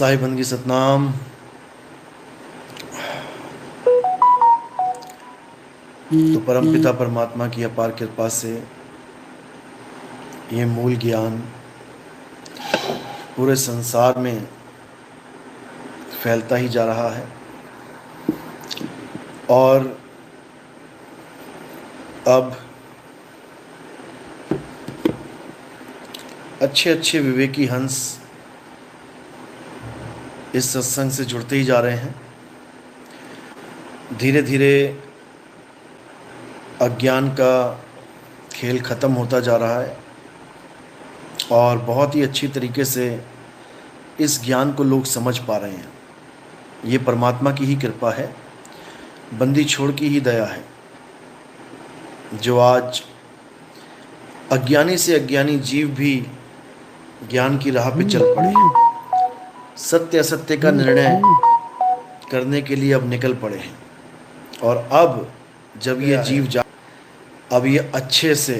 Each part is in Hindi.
साहिब बंदगी सतनाम। तो परमपिता परमात्मा की अपार कृपा से ये मूल ज्ञान पूरे संसार में फैलता ही जा रहा है और अब अच्छे अच्छे विवेकी हंस इस सत्संग से जुड़ते ही जा रहे हैं। धीरे धीरे अज्ञान का खेल ख़त्म होता जा रहा है और बहुत ही अच्छी तरीके से इस ज्ञान को लोग समझ पा रहे हैं। ये परमात्मा की ही कृपा है, बंदी छोड़ की ही दया है, जो आज अज्ञानी से अज्ञानी जीव भी ज्ञान की राह पे चल पड़े हैं। सत्य असत्य का निर्णय करने के लिए अब निकल पड़े हैं और अब जब ये जीव अब ये अच्छे से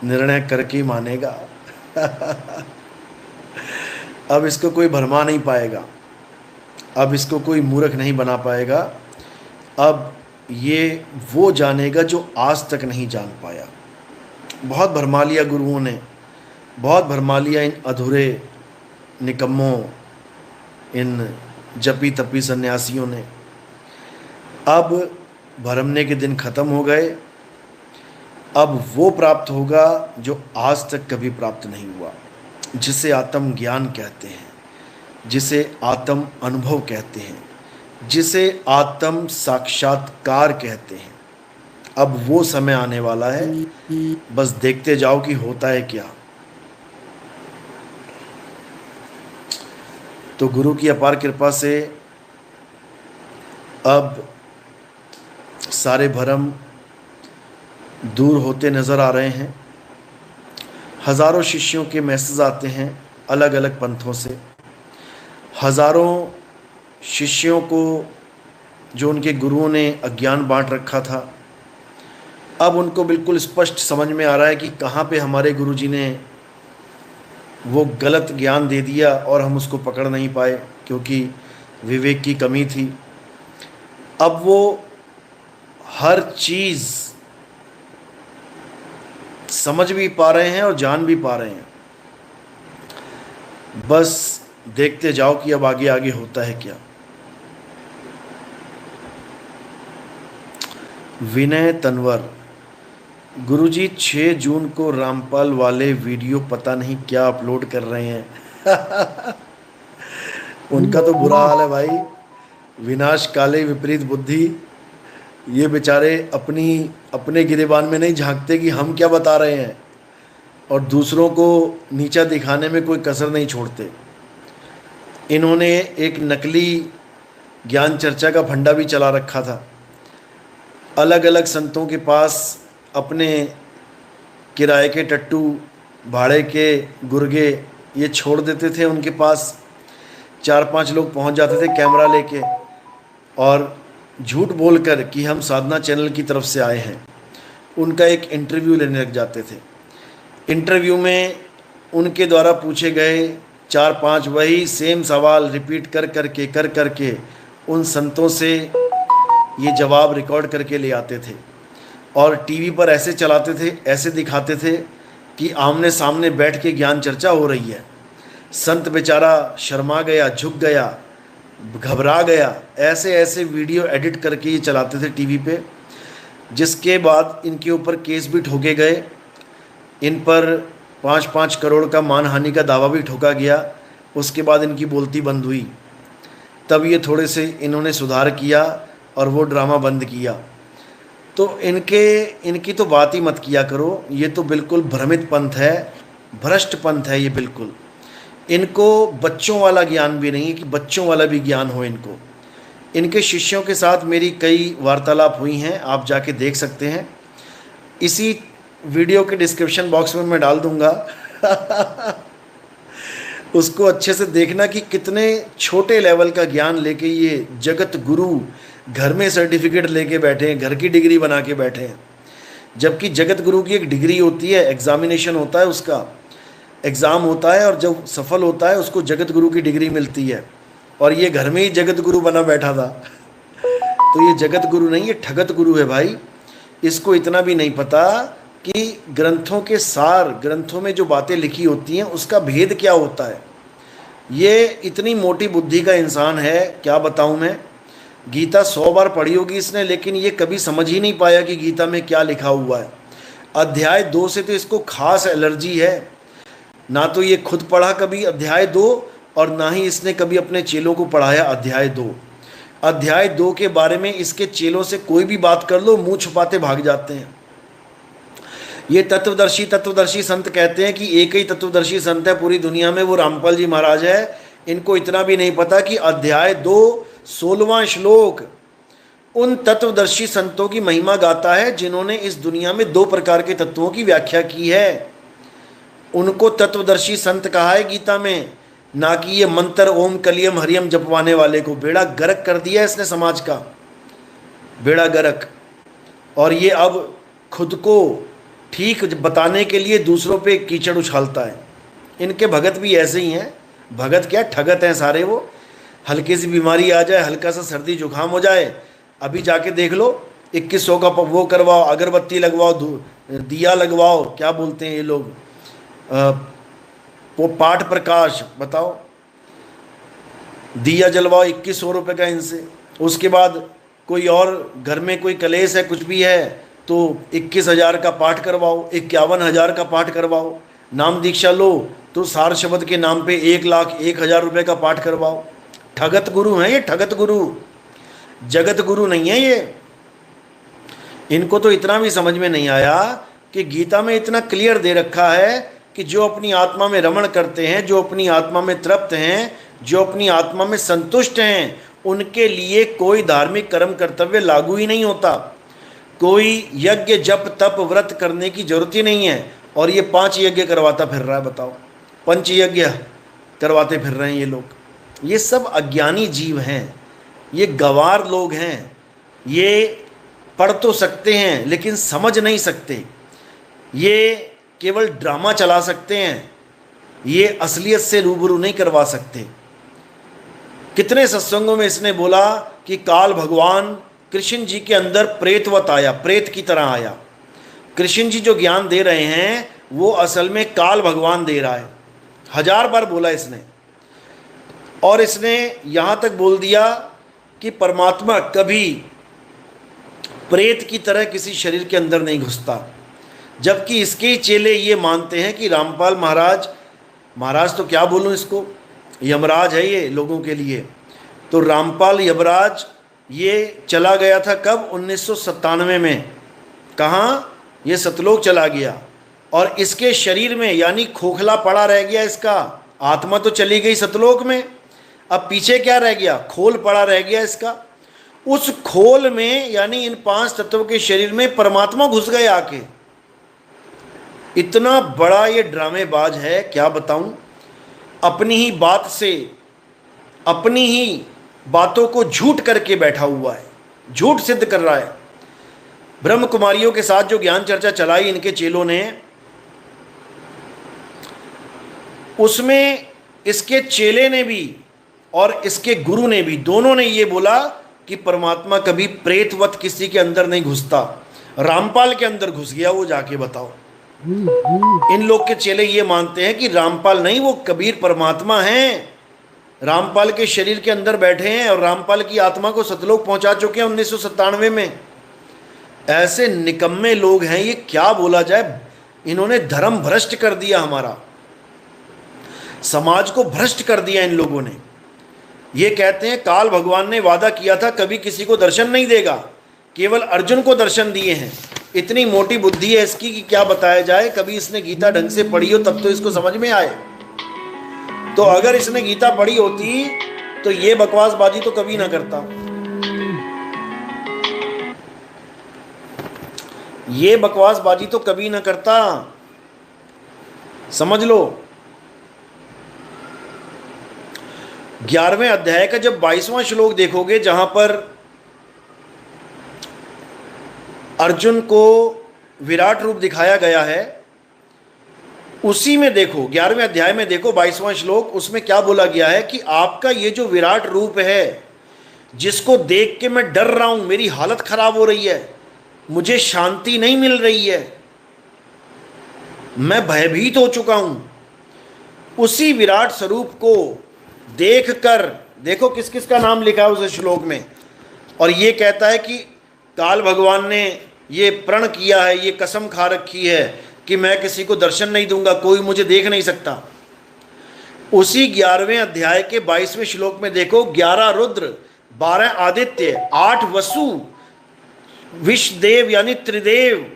निर्णय करके ही मानेगा। अब इसको कोई भरमा नहीं पाएगा, अब इसको कोई मूर्ख नहीं बना पाएगा। अब ये वो जानेगा जो आज तक नहीं जान पाया। बहुत भरमा लिया गुरुओं ने, बहुत भरमा लिया इन अधूरे निकम्मों, इन जपी तपी सन्यासियों ने। अब भरमने के दिन ख़त्म हो गए। अब वो प्राप्त होगा जो आज तक कभी प्राप्त नहीं हुआ, जिसे आत्म ज्ञान कहते हैं, जिसे आत्म अनुभव कहते हैं, जिसे आत्म साक्षात्कार कहते हैं। अब वो समय आने वाला है, बस देखते जाओ कि होता है क्या। तो गुरु की अपार कृपा से अब सारे भरम दूर होते नज़र आ रहे हैं। हज़ारों शिष्यों के मैसेज आते हैं अलग अलग पंथों से। हज़ारों शिष्यों को जो उनके गुरुओं ने अज्ञान बांट रखा था, अब उनको बिल्कुल स्पष्ट समझ में आ रहा है कि कहाँ पे हमारे गुरुजी ने वो गलत ज्ञान दे दिया और हम उसको पकड़ नहीं पाए क्योंकि विवेक की कमी थी। अब वो हर चीज़ समझ भी पा रहे हैं और जान भी पा रहे हैं। बस देखते जाओ कि अब आगे आगे होता है क्या। विनय तनवर, गुरुजी 6 जून को रामपाल वाले वीडियो पता नहीं क्या अपलोड कर रहे हैं। उनका तो बुरा हाल है भाई। विनाश काले विपरीत बुद्धि, ये बेचारे अपने गिरेबान में नहीं झांकते कि हम क्या बता रहे हैं और दूसरों को नीचा दिखाने में कोई कसर नहीं छोड़ते। इन्होंने एक नकली ज्ञान चर्चा का फंडा भी चला रखा था। अलग अलग संतों के पास अपने किराए के टट्टू, भाड़े के गुर्गे ये छोड़ देते थे। उनके पास 4-5 लोग पहुंच जाते थे कैमरा लेके और झूठ बोलकर कि हम साधना चैनल की तरफ से आए हैं, उनका एक इंटरव्यू लेने लग जाते थे। इंटरव्यू में उनके द्वारा पूछे गए 4-5 वही सेम सवाल रिपीट कर करके उन संतों से ये जवाब रिकॉर्ड करके ले आते थे और टीवी पर ऐसे चलाते थे, ऐसे दिखाते थे कि आमने सामने बैठ के ज्ञान चर्चा हो रही है। संत बेचारा शर्मा गया, झुक गया, घबरा गया। ऐसे ऐसे वीडियो एडिट करके ये चलाते थे टीवी पे, जिसके बाद इनके ऊपर केस भी ठोके गए। इन पर 5-5 करोड़ का मानहानि का दावा भी ठोका गया। उसके बाद इनकी बोलती बंद हुई। तब ये थोड़े से इन्होंने सुधार किया और वो ड्रामा बंद किया। तो इनकी तो बात ही मत किया करो। ये तो बिल्कुल भ्रमित पंथ है, भ्रष्ट पंथ है ये बिल्कुल। इनको बच्चों वाला ज्ञान भी नहीं है कि बच्चों वाला भी ज्ञान हो इनको। इनके शिष्यों के साथ मेरी कई वार्तालाप हुई हैं, आप जाके देख सकते हैं। इसी वीडियो के डिस्क्रिप्शन बॉक्स में मैं डाल दूंगा। उसको अच्छे से देखना कि कितने छोटे लेवल का ज्ञान लेके ये जगत गुरु घर में सर्टिफिकेट लेके बैठे हैं, घर की डिग्री बना के बैठे हैं। जबकि जगत गुरु की एक डिग्री होती है, एग्जामिनेशन होता है उसका। एग्ज़ाम होता है और जब सफल होता है उसको जगत गुरु की डिग्री मिलती है, और ये घर में ही जगत गुरु बना बैठा था। तो ये जगत गुरु नहीं, ये ठगत गुरु है भाई। इसको इतना भी नहीं पता कि ग्रंथों के सार, ग्रंथों में जो बातें लिखी होती हैं उसका भेद क्या होता है। ये इतनी मोटी बुद्धि का इंसान है, क्या बताऊं मैं। गीता 100 बार पढ़ी होगी इसने, लेकिन ये कभी समझ ही नहीं पाया कि गीता में क्या लिखा हुआ है। अध्याय 2 से तो इसको खास एलर्जी है। ना तो ये खुद पढ़ा कभी अध्याय 2, और ना ही इसने कभी अपने चेलों को पढ़ाया अध्याय 2। अध्याय 2 के बारे में इसके चेलों से कोई भी बात कर लो, मुंह छुपाते भाग जाते हैं। ये तत्वदर्शी संत कहते हैं कि एक ही तत्वदर्शी संत है पूरी दुनिया में, वो रामपाल जी महाराज है। इनको इतना भी नहीं पता कि अध्याय 2 16वां श्लोक उन तत्वदर्शी संतों की महिमा गाता है जिन्होंने इस दुनिया में 2 प्रकार के तत्वों की व्याख्या की है। उनको तत्वदर्शी संत कहा है गीता में, ना कि ये मंत्र ओम कलियम हरियम जपवाने वाले को। बेड़ा गर्क कर दिया इसने समाज का, बेड़ा गर्क। और ये अब खुद को ठीक बताने के लिए दूसरों पे कीचड़ उछालता है। इनके भगत भी ऐसे ही हैं। भगत क्या, ठगत हैं सारे वो। हल्की सी बीमारी आ जाए, हल्का सा सर्दी जुकाम हो जाए, अभी जाके देख लो 2100 का वो करवाओ, अगरबत्ती लगवाओ, दिया लगवाओ, क्या बोलते हैं ये लोग, वो पाठ प्रकाश, बताओ, दिया जलवाओ 2100 रुपये का इनसे। उसके बाद कोई और घर में कोई कलेश है, कुछ भी है, तो 21,000 का पाठ करवाओ, 51,000 का पाठ करवाओ। नाम दीक्षा लो तो सार शब्द के नाम पे 1,01,000 रुपये का पाठ करवाओ। ठगत गुरु हैं ये, ठगत गुरु, जगत गुरु नहीं है ये। इनको तो इतना भी समझ में नहीं आया कि गीता में इतना क्लियर दे रखा है कि जो अपनी आत्मा में रमण करते हैं, जो अपनी आत्मा में तृप्त हैं, जो अपनी आत्मा में संतुष्ट हैं, उनके लिए कोई धार्मिक कर्म कर्तव्य लागू ही नहीं होता। कोई यज्ञ जप तप व्रत करने की जरूरत ही नहीं है। और ये 5 यज्ञ करवाता फिर रहा है, बताओ, 5 यज्ञ करवाते फिर रहे हैं ये लोग। ये सब अज्ञानी जीव हैं, ये गंवार लोग हैं। ये पढ़ तो सकते हैं लेकिन समझ नहीं सकते। ये केवल ड्रामा चला सकते हैं, ये असलियत से रूबरू नहीं करवा सकते। कितने सत्संगों में इसने बोला कि काल भगवान कृष्ण जी के अंदर प्रेतवत आया, प्रेत की तरह आया। कृष्ण जी जो ज्ञान दे रहे हैं वो असल में काल भगवान दे रहा है। 1000 बार बोला इसने। और इसने यहाँ तक बोल दिया कि परमात्मा कभी प्रेत की तरह किसी शरीर के अंदर नहीं घुसता। जबकि इसके ही चेले ये मानते हैं कि रामपाल महाराज, महाराज तो क्या बोलूँ इसको, यमराज है ये लोगों के लिए। तो रामपाल यमराज ये चला गया था कब, 1997 में। कहाँ, ये सतलोक चला गया। और इसके शरीर में यानी खोखला पड़ा रह गया इसका। आत्मा तो चली गई सतलोक में, अब पीछे क्या रह गया, खोल पड़ा रह गया इसका। उस खोल में यानी इन 5 तत्वों के शरीर में परमात्मा घुस गए आके। इतना बड़ा ये ड्रामेबाज है, क्या बताऊं। अपनी ही बात से, अपनी ही बातों को झूठ करके बैठा हुआ है, झूठ सिद्ध कर रहा है। ब्रह्म कुमारियों के साथ जो ज्ञान चर्चा चलाई इनके चेलों ने, उसमें इसके चेले ने भी और इसके गुरु ने भी, दोनों ने ये बोला कि परमात्मा कभी प्रेतवत किसी के अंदर नहीं घुसता। रामपाल के अंदर घुस गया वो जाके, बताओ। इन लोग के चेले ये मानते हैं कि रामपाल नहीं, वो कबीर परमात्मा हैं, रामपाल के शरीर के अंदर बैठे हैं और रामपाल की आत्मा को सतलोक पहुंचा चुके हैं 1997 में। ऐसे निकम्मे लोग हैं ये, क्या बोला जाए। इन्होंने धर्म भ्रष्ट कर दिया, हमारा समाज को भ्रष्ट कर दिया इन लोगों ने। ये कहते हैं काल भगवान ने वादा किया था कभी किसी को दर्शन नहीं देगा, केवल अर्जुन को दर्शन दिए हैं। इतनी मोटी बुद्धि है इसकी कि क्या बताया जाए। कभी इसने गीता ढंग से पढ़ी हो तब तो इसको समझ में आए। तो अगर इसने गीता पढ़ी होती तो ये बकवासबाजी तो कभी ना करता। ये बकवासबाजी तो कभी ना करता, समझ लो। 11वें अध्याय का जब 22वां श्लोक देखोगे, जहां पर अर्जुन को विराट रूप दिखाया गया है, उसी में देखो 11वें अध्याय में देखो 22वां श्लोक, उसमें क्या बोला गया है कि आपका ये जो विराट रूप है, जिसको देख के मैं डर रहा हूं, मेरी हालत खराब हो रही है, मुझे शांति नहीं मिल रही है, मैं भयभीत हो चुका हूं, उसी विराट स्वरूप को देखकर, देखो किस किस का नाम लिखा है उस श्लोक में। और ये कहता है कि काल भगवान ने ये प्रण किया है, ये कसम खा रखी है कि मैं किसी को दर्शन नहीं दूंगा, कोई मुझे देख नहीं सकता। उसी 11वें अध्याय के 22वें श्लोक में देखो, 11 रुद्र, 12 आदित्य, 8 वसु, विषदेव यानी त्रिदेव,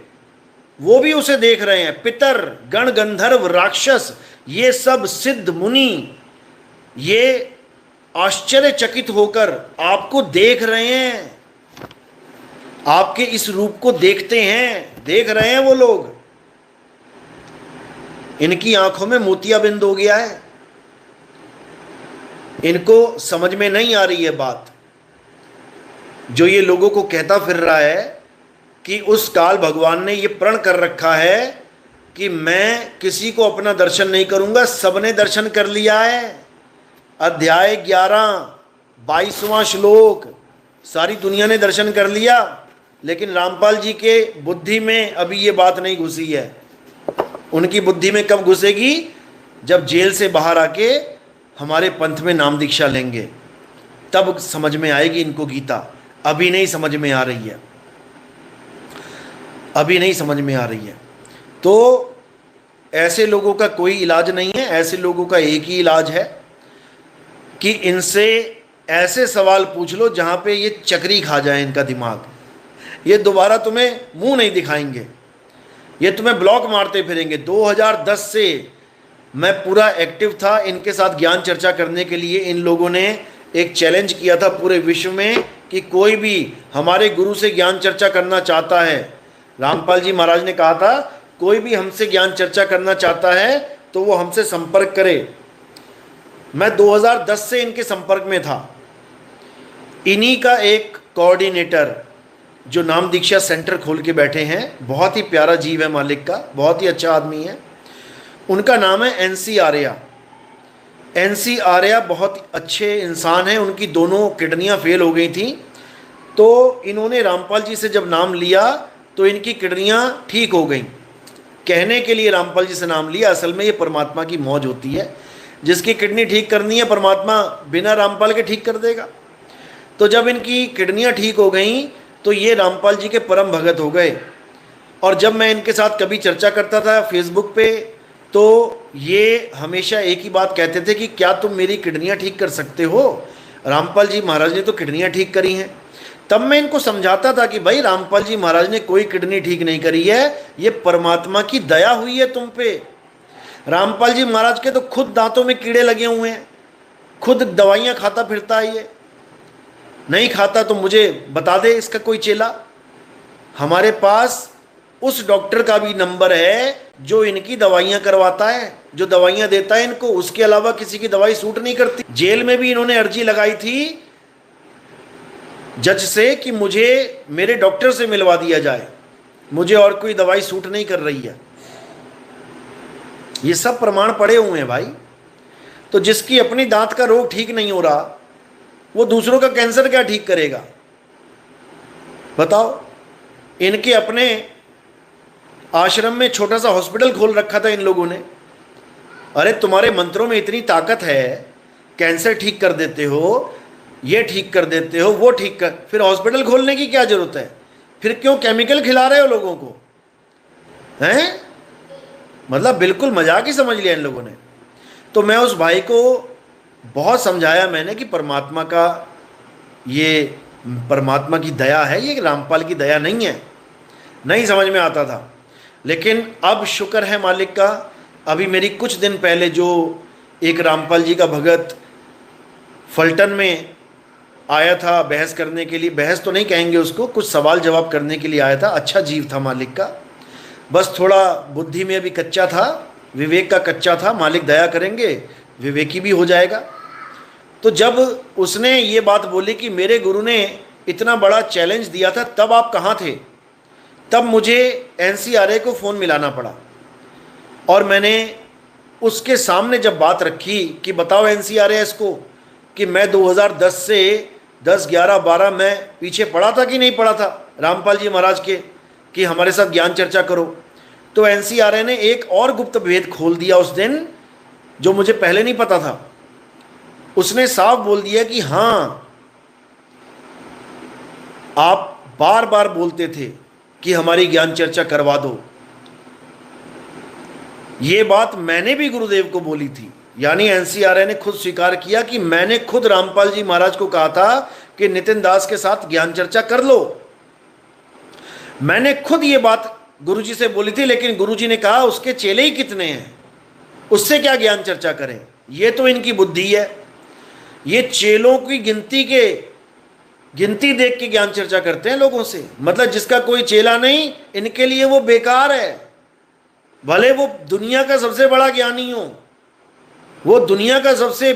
वो भी उसे देख रहे हैं। पितर, गण, गंधर्व, राक्षस, ये सब सिद्ध मुनि, ये आश्चर्यचकित होकर आपको देख रहे हैं, आपके इस रूप को देखते हैं, देख रहे हैं वो लोग। इनकी आंखों में मोतियाबिंद हो गया है, इनको समझ में नहीं आ रही है बात। जो ये लोगों को कहता फिर रहा है कि उस काल भगवान ने ये प्रण कर रखा है कि मैं किसी को अपना दर्शन नहीं करूंगा, सबने दर्शन कर लिया है। अध्याय 11 22वां श्लोक, सारी दुनिया ने दर्शन कर लिया, लेकिन रामपाल जी के बुद्धि में अभी ये बात नहीं घुसी है। उनकी बुद्धि में कब घुसेगी? जब जेल से बाहर आके हमारे पंथ में नाम दीक्षा लेंगे, तब समझ में आएगी इनको गीता। अभी नहीं समझ में आ रही है, अभी नहीं समझ में आ रही है। तो ऐसे लोगों का कोई इलाज नहीं है, ऐसे लोगों का एक ही इलाज है कि इनसे ऐसे सवाल पूछ लो जहां पे ये चक्री खा जाए इनका दिमाग। ये दोबारा तुम्हें मुंह नहीं दिखाएंगे, ये तुम्हें ब्लॉक मारते फिरेंगे। 2010 से मैं पूरा एक्टिव था इनके साथ ज्ञान चर्चा करने के लिए। इन लोगों ने एक चैलेंज किया था पूरे विश्व में कि कोई भी हमारे गुरु से ज्ञान चर्चा करना चाहता है, रामपाल जी महाराज ने कहा था कोई भी हमसे ज्ञान चर्चा करना चाहता है तो वो हमसे संपर्क करे। मैं 2010 से इनके संपर्क में था। इन्हीं का एक कोऑर्डिनेटर जो नाम दीक्षा सेंटर खोल के बैठे हैं, बहुत ही प्यारा जीव है मालिक का, बहुत ही अच्छा आदमी है। उनका नाम है एनसी आर्या। एनसी आर्या बहुत अच्छे इंसान हैं। उनकी दोनों किडनियां फेल हो गई थी, तो इन्होंने रामपाल जी से जब नाम लिया तो इनकी किडनियां ठीक हो गई। कहने के लिए रामपाल जी से नाम लिया, असल में ये परमात्मा की मौज होती है। जिसकी किडनी ठीक करनी है परमात्मा बिना रामपाल के ठीक कर देगा। तो जब इनकी किडनियां ठीक हो गई तो ये रामपाल जी के परम भगत हो गए। और जब मैं इनके साथ कभी चर्चा करता था फेसबुक पे, तो ये हमेशा एक ही बात कहते थे कि क्या तुम मेरी किडनियां ठीक कर सकते हो? रामपाल जी महाराज ने तो किडनियां ठीक करी हैं। तब मैं इनको समझाता था कि भाई रामपाल जी महाराज ने कोई किडनी ठीक नहीं करी है, ये परमात्मा की दया हुई है तुम पे। रामपाल जी महाराज के तो खुद दांतों में कीड़े लगे हुए हैं, खुद दवाइयां खाता फिरता है। ये नहीं खाता तो मुझे बता दे इसका कोई चेला। हमारे पास उस डॉक्टर का भी नंबर है जो इनकी दवाइयां करवाता है, जो दवाइयां देता है इनको। उसके अलावा किसी की दवाई सूट नहीं करती। जेल में भी इन्होंने अर्जी लगाई थी जज से कि मुझे मेरे डॉक्टर से मिलवा दिया जाए, मुझे और कोई दवाई सूट नहीं कर रही है। ये सब प्रमाण पड़े हुए हैं भाई। तो जिसकी अपनी दांत का रोग ठीक नहीं हो रहा, वो दूसरों का कैंसर क्या ठीक करेगा बताओ? इनके अपने आश्रम में छोटा सा हॉस्पिटल खोल रखा था इन लोगों ने। अरे तुम्हारे मंत्रों में इतनी ताकत है, कैंसर ठीक कर देते हो, ये ठीक कर देते हो, वो ठीक कर, फिर हॉस्पिटल खोलने की क्या जरूरत है? फिर क्यों केमिकल खिला रहे हो लोगों को? हैं? मतलब बिल्कुल मजाक ही समझ लिया इन लोगों ने। तो मैं उस भाई को बहुत समझाया मैंने कि परमात्मा का, ये परमात्मा की दया है, ये रामपाल की दया नहीं है। नहीं समझ में आता था, लेकिन अब शुक्र है मालिक का। अभी मेरी कुछ दिन पहले जो एक रामपाल जी का भगत फलटन में आया था बहस करने के लिए, बहस तो नहीं कहेंगे उसको, कुछ सवाल जवाब करने के लिए आया था। अच्छा जीव था मालिक का, बस थोड़ा बुद्धि में अभी कच्चा था, विवेक का कच्चा था। मालिक दया करेंगे विवेकी भी हो जाएगा। तो जब उसने ये बात बोली कि मेरे गुरु ने इतना बड़ा चैलेंज दिया था, तब आप कहाँ थे? तब मुझे एनसीआरए को फ़ोन मिलाना पड़ा। और मैंने उसके सामने जब बात रखी कि बताओ एनसीआरएस को कि मैं 2010 से 10, 11, 12 में पीछे पड़ा था कि नहीं पड़ा था रामपाल जी महाराज के, कि हमारे साथ ज्ञान चर्चा करो, तो एनसीआरए ने एक और गुप्त भेद खोल दिया उस दिन जो मुझे पहले नहीं पता था। उसने साफ बोल दिया कि हाँ, आप बार बार बोलते थे कि हमारी ज्ञान चर्चा करवा दो। ये बात मैंने भी गुरुदेव को बोली थी, यानी एनसीआरए ने खुद स्वीकार किया कि मैंने खुद रामपाल जी महाराज को कहा था कि नितिन दास के साथ ज्ञान चर्चा कर लो। मैंने खुद ये बात गुरुजी से बोली थी, लेकिन गुरुजी ने कहा उसके चेले ही कितने हैं, उससे क्या ज्ञान चर्चा करें। ये तो इनकी बुद्धि है, ये चेलों की गिनती देख के ज्ञान चर्चा करते हैं लोगों से। मतलब जिसका कोई चेला नहीं, इनके लिए वो बेकार है। भले वो दुनिया का सबसे बड़ा ज्ञानी हो, वो दुनिया का सबसे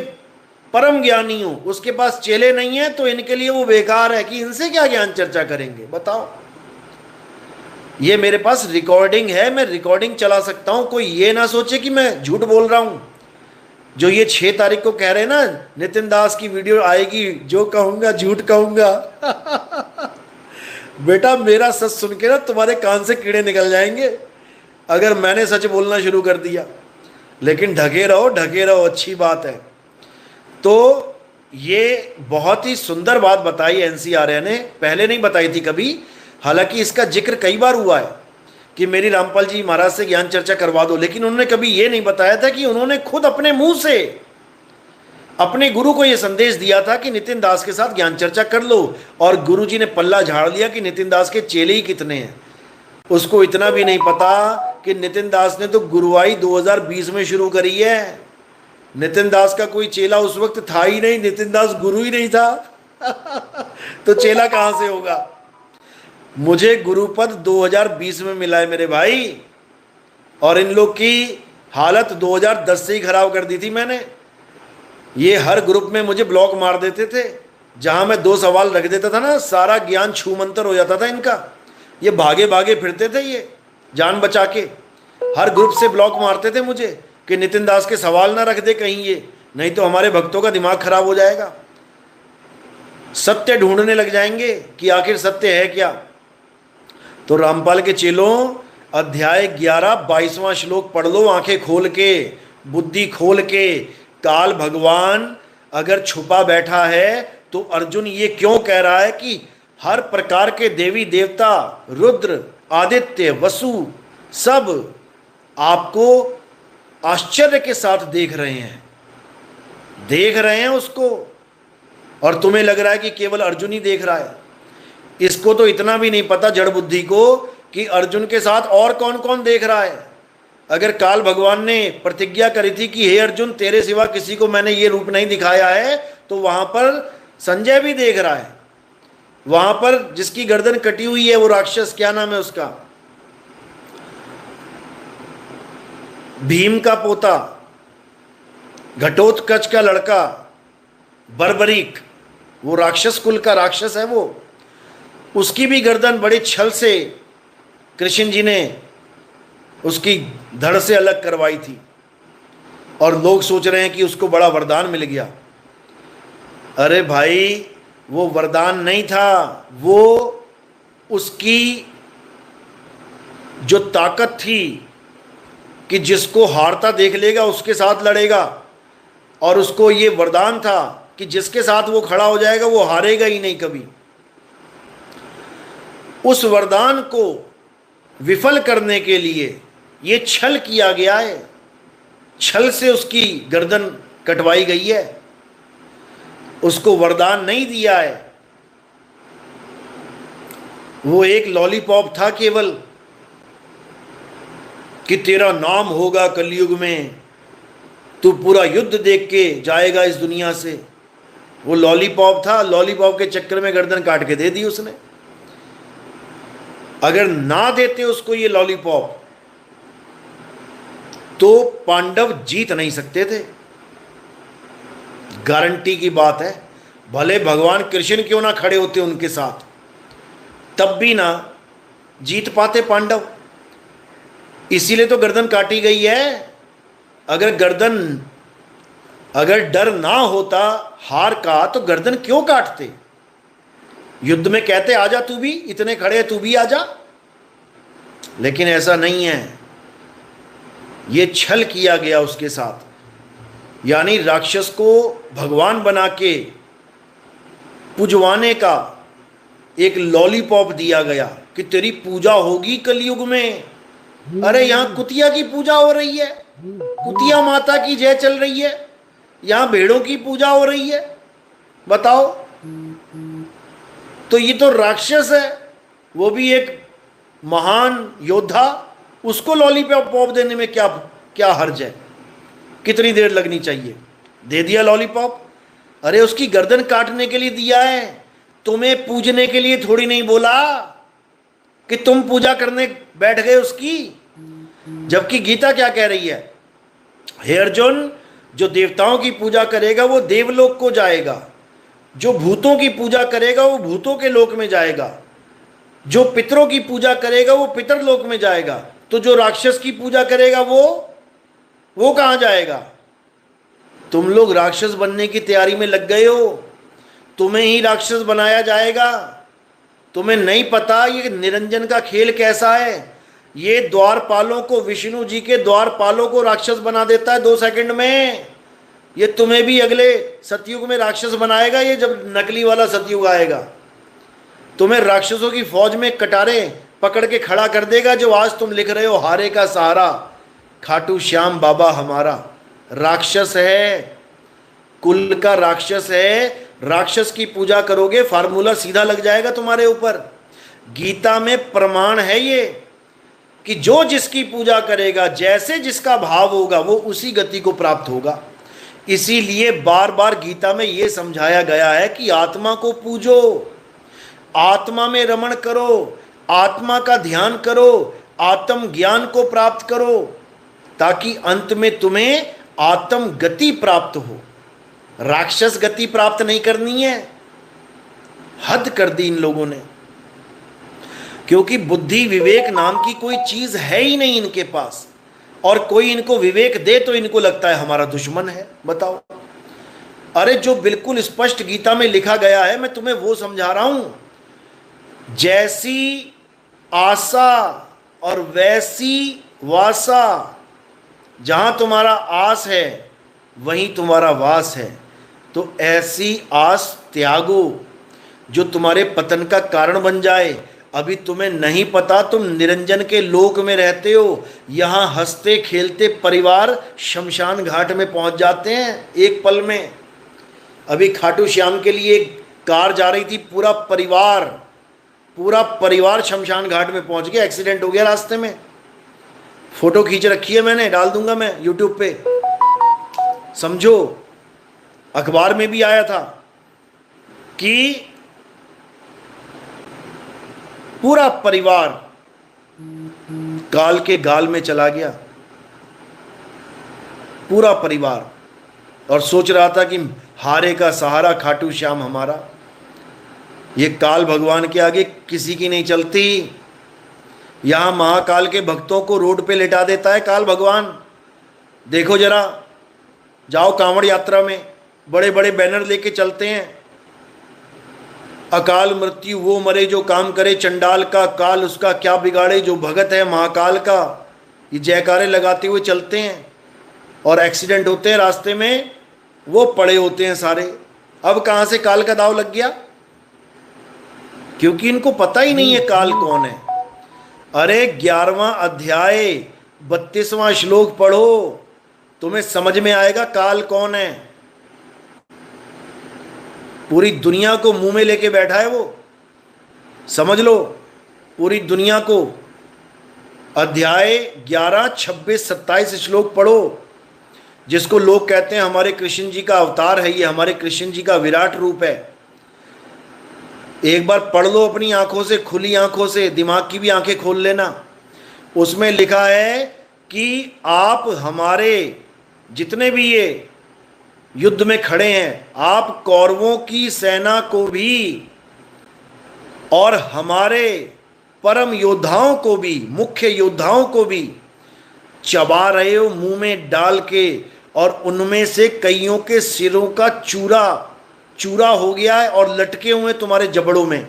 परम ज्ञानी हो, उसके पास चेले नहीं है तो इनके लिए वो बेकार है कि इनसे क्या ज्ञान चर्चा करेंगे। बताओ, ये मेरे पास रिकॉर्डिंग है, मैं रिकॉर्डिंग चला सकता हूं, कोई ये ना सोचे कि मैं झूठ बोल रहा हूं। जो ये 6 तारीख को कह रहे हैं ना नितिन दास की वीडियो आएगी, जो कहूंगा झूठ कहूंगा बेटा मेरा सच सुन के ना तुम्हारे कान से कीड़े निकल जाएंगे अगर मैंने सच बोलना शुरू कर दिया। लेकिन ढके रहो, अच्छी बात है। तो ये बहुत ही सुंदर बात बताई एनसीआरए ने, पहले नहीं बताई थी कभी। हालांकि इसका जिक्र कई बार हुआ है कि मेरी रामपाल जी महाराज से ज्ञान चर्चा करवा दो, लेकिन उन्होंने कभी ये नहीं बताया था कि उन्होंने खुद अपने मुंह से अपने गुरु को यह संदेश दिया था कि नितिन दास के साथ ज्ञान चर्चा कर लो। और गुरु जी ने पल्ला झाड़ लिया कि नितिन दास के चेले ही कितने हैं। उसको इतना भी नहीं पता कि नितिन दास ने तो गुरुवाई 2020 में शुरू करी है। नितिन दास का कोई चेला उस वक्त था ही नहीं, नितिन दास गुरु ही नहीं था तो चेला कहां से होगा। मुझे गुरुपद 2020 में मिला है मेरे भाई, और इन लोग की हालत 2010 से ही खराब कर दी थी मैंने। ये हर ग्रुप में मुझे ब्लॉक मार देते थे, जहां मैं 2 सवाल रख देता था ना, सारा ज्ञान छू मंतर हो जाता था इनका। ये भागे भागे फिरते थे, ये जान बचा के हर ग्रुप से ब्लॉक मारते थे मुझे कि नितिन दास के सवाल ना रख दे कहीं ये, नहीं तो हमारे भक्तों का दिमाग खराब हो जाएगा। सत्य ढूंढने लग जाएंगे कि आखिर सत्य है क्या। तो रामपाल के चेलों, अध्याय 11 22वां श्लोक पढ़ लो आंखें खोल के, बुद्धि खोल के। काल भगवान अगर छुपा बैठा है तो अर्जुन ये क्यों कह रहा है कि हर प्रकार के देवी देवता, रुद्र, आदित्य, वसु सब आपको आश्चर्य के साथ देख रहे हैं उसको, और तुम्हें लग रहा है कि केवल अर्जुन ही देख रहा है। इसको तो इतना भी नहीं पता जड़ बुद्धि को कि अर्जुन के साथ और कौन कौन देख रहा है। अगर काल भगवान ने प्रतिज्ञा करी थी कि हे अर्जुन तेरे सिवा किसी को मैंने ये रूप नहीं दिखाया है, तो वहां पर संजय भी देख रहा है। वहां पर जिसकी गर्दन कटी हुई है वो राक्षस, क्या नाम है उसका, भीम का पोता, घटोत्कच का लड़का बर्बरीक, वो राक्षस कुल का राक्षस है वो। उसकी भी गर्दन बड़े छल से कृष्ण जी ने उसकी धड़ से अलग करवाई थी, और लोग सोच रहे हैं कि उसको बड़ा वरदान मिल गया। अरे भाई वो वरदान नहीं था, वो उसकी जो ताकत थी कि जिसको हारता देख लेगा उसके साथ लड़ेगा, और उसको ये वरदान था कि जिसके साथ वो खड़ा हो जाएगा वो हारेगा ही नहीं कभी। उस वरदान को विफल करने के लिए ये छल किया गया है, छल से उसकी गर्दन कटवाई गई है, उसको वरदान नहीं दिया है। वो एक लॉलीपॉप था केवल कि तेरा नाम होगा कलयुग में, तू पूरा युद्ध देख के जाएगा इस दुनिया से। वो लॉलीपॉप था, लॉलीपॉप के चक्कर में गर्दन काट के दे दी उसने। अगर ना देते उसको ये लॉलीपॉप तो पांडव जीत नहीं सकते थे, गारंटी की बात है। भले भगवान कृष्ण क्यों ना खड़े होते उनके साथ, तब भी ना जीत पाते पांडव। इसीलिए तो गर्दन काटी गई है। अगर डर ना होता हार का तो गर्दन क्यों काटते? युद्ध में कहते आजा तू भी, इतने खड़े हैं तू भी आजा। लेकिन ऐसा नहीं है, ये छल किया गया उसके साथ, यानी राक्षस को भगवान बना के पुजवाने का एक लॉलीपॉप दिया गया कि तेरी पूजा होगी कलयुग में। अरे यहां कुतिया की पूजा हो रही है, कुतिया माता की जय चल रही है, यहां भेड़ों की पूजा हो रही है, बताओ। तो ये तो राक्षस है, वो भी एक महान योद्धा, उसको लॉलीपॉप देने में क्या क्या हर्ज है? कितनी देर लगनी चाहिए? दे दिया लॉलीपॉप। अरे उसकी गर्दन काटने के लिए दिया है, तुम्हें पूजने के लिए थोड़ी नहीं बोला कि तुम पूजा करने बैठ गए उसकी। जबकि गीता क्या कह रही है? हे अर्जुन, जो देवताओं की पूजा करेगा वो देवलोक को जाएगा, जो भूतों की पूजा करेगा वो भूतों के लोक में जाएगा, जो पितरों की पूजा करेगा वो पितरलोक में जाएगा, तो जो राक्षस की पूजा करेगा वो कहां जाएगा? तुम लोग राक्षस बनने की तैयारी में लग गए हो, तुम्हें ही राक्षस बनाया जाएगा। तुम्हें नहीं पता ये निरंजन का खेल कैसा है। ये द्वारपालों को, विष्णु जी के द्वारपालों को राक्षस बना देता है 2 सेकंड में। ये तुम्हें भी अगले सतयुग में राक्षस बनाएगा, ये जब नकली वाला सतयुग आएगा। तुम्हें राक्षसों की फौज में कटारे पकड़ के खड़ा कर देगा। जो आज तुम लिख रहे हो हारे का सहारा, खाटू श्याम बाबा हमारा राक्षस है, कुल का राक्षस है। राक्षस की पूजा करोगे फार्मूला सीधा लग जाएगा तुम्हारे ऊपर। गीता में प्रमाण है ये कि जो जिसकी पूजा करेगा, जैसे जिसका भाव होगा, वो उसी गति को प्राप्त होगा। इसीलिए बार बार गीता में यह समझाया गया है कि आत्मा को पूजो, आत्मा में रमण करो, आत्मा का ध्यान करो, आत्म ज्ञान को प्राप्त करो, ताकि अंत में तुम्हें आत्म गति प्राप्त हो। राक्षस गति प्राप्त नहीं करनी है। हद कर दी इन लोगों ने, क्योंकि बुद्धि विवेक नाम की कोई चीज है ही नहीं इनके पास। और कोई इनको विवेक दे तो इनको लगता है हमारा दुश्मन है। बताओ। अरे जो बिल्कुल स्पष्ट गीता में लिखा गया है, मैं तुम्हें वो समझा रहा हूं। जैसी आशा और वैसी वासा, जहां तुम्हारा आस है वहीं तुम्हारा वास है। तो ऐसी आस त्यागो जो तुम्हारे पतन का कारण बन जाए। अभी तुम्हें नहीं पता, तुम निरंजन के लोक में रहते हो। यहां हंसते खेलते परिवार शमशान घाट में पहुंच जाते हैं एक पल में। अभी खाटू श्याम के लिए एक कार जा रही थी, पूरा परिवार शमशान घाट में पहुंच गया। एक्सीडेंट हो गया रास्ते में। फोटो खींच रखी है मैंने, डाल दूंगा मैं यूट्यूब पे, समझो। अखबार में भी आया था कि पूरा परिवार काल के गाल में चला गया, पूरा परिवार। और सोच रहा था कि हारे का सहारा खाटू श्याम हमारा। ये काल भगवान के आगे किसी की नहीं चलती। यहां महाकाल के भक्तों को रोड पे लेटा देता है काल भगवान। देखो जरा, जाओ कांवड़ यात्रा में, बड़े बड़े बैनर लेके चलते हैं, अकाल मृत्यु वो मरे जो काम करे चंडाल का, काल उसका क्या बिगाड़े जो भगत है महाकाल का। ये जयकारे लगाते हुए चलते हैं और एक्सीडेंट होते हैं रास्ते में, वो पड़े होते हैं सारे। अब कहां से काल का दाव लग गया? क्योंकि इनको पता ही नहीं है काल कौन है। अरे 11वां अध्याय 32वां श्लोक पढ़ो, तुम्हें समझ में आएगा काल कौन है। पूरी दुनिया को मुंह में लेके बैठा है वो, समझ लो, पूरी दुनिया को। अध्याय 11, 26, 27 श्लोक पढ़ो, जिसको लोग कहते हैं हमारे कृष्ण जी का अवतार है, ये हमारे कृष्ण जी का विराट रूप है। एक बार पढ़ लो अपनी आंखों से, खुली आंखों से, दिमाग की भी आंखें खोल लेना। उसमें लिखा है कि आप हमारे जितने भी ये युद्ध में खड़े हैं, आप कौरवों की सेना को भी और हमारे परम योद्धाओं को भी, मुख्य योद्धाओं को भी चबा रहे हो मुंह में डाल के, और उनमें से कईयों के सिरों का चूरा चूरा हो गया है और लटके हुए तुम्हारे जबड़ों में।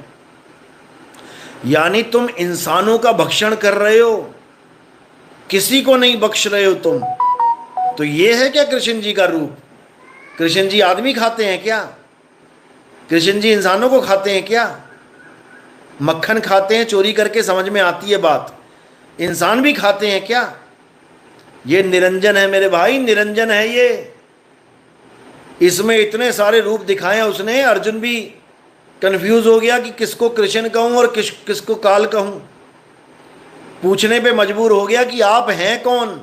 यानी तुम इंसानों का भक्षण कर रहे हो, किसी को नहीं बख्श रहे हो तुम। तो ये है क्या कृष्ण जी का रूप? कृष्ण जी आदमी खाते हैं क्या? कृष्ण जी इंसानों को खाते हैं क्या? मक्खन खाते हैं चोरी करके, समझ में आती है बात। इंसान भी खाते हैं क्या? ये निरंजन है मेरे भाई, निरंजन है ये। इसमें इतने सारे रूप दिखाए हैं उसने, अर्जुन भी कंफ्यूज हो गया कि किसको कृष्ण कहूं और किसको काल कहूं। पूछने पे मजबूर हो गया कि आप हैं कौन।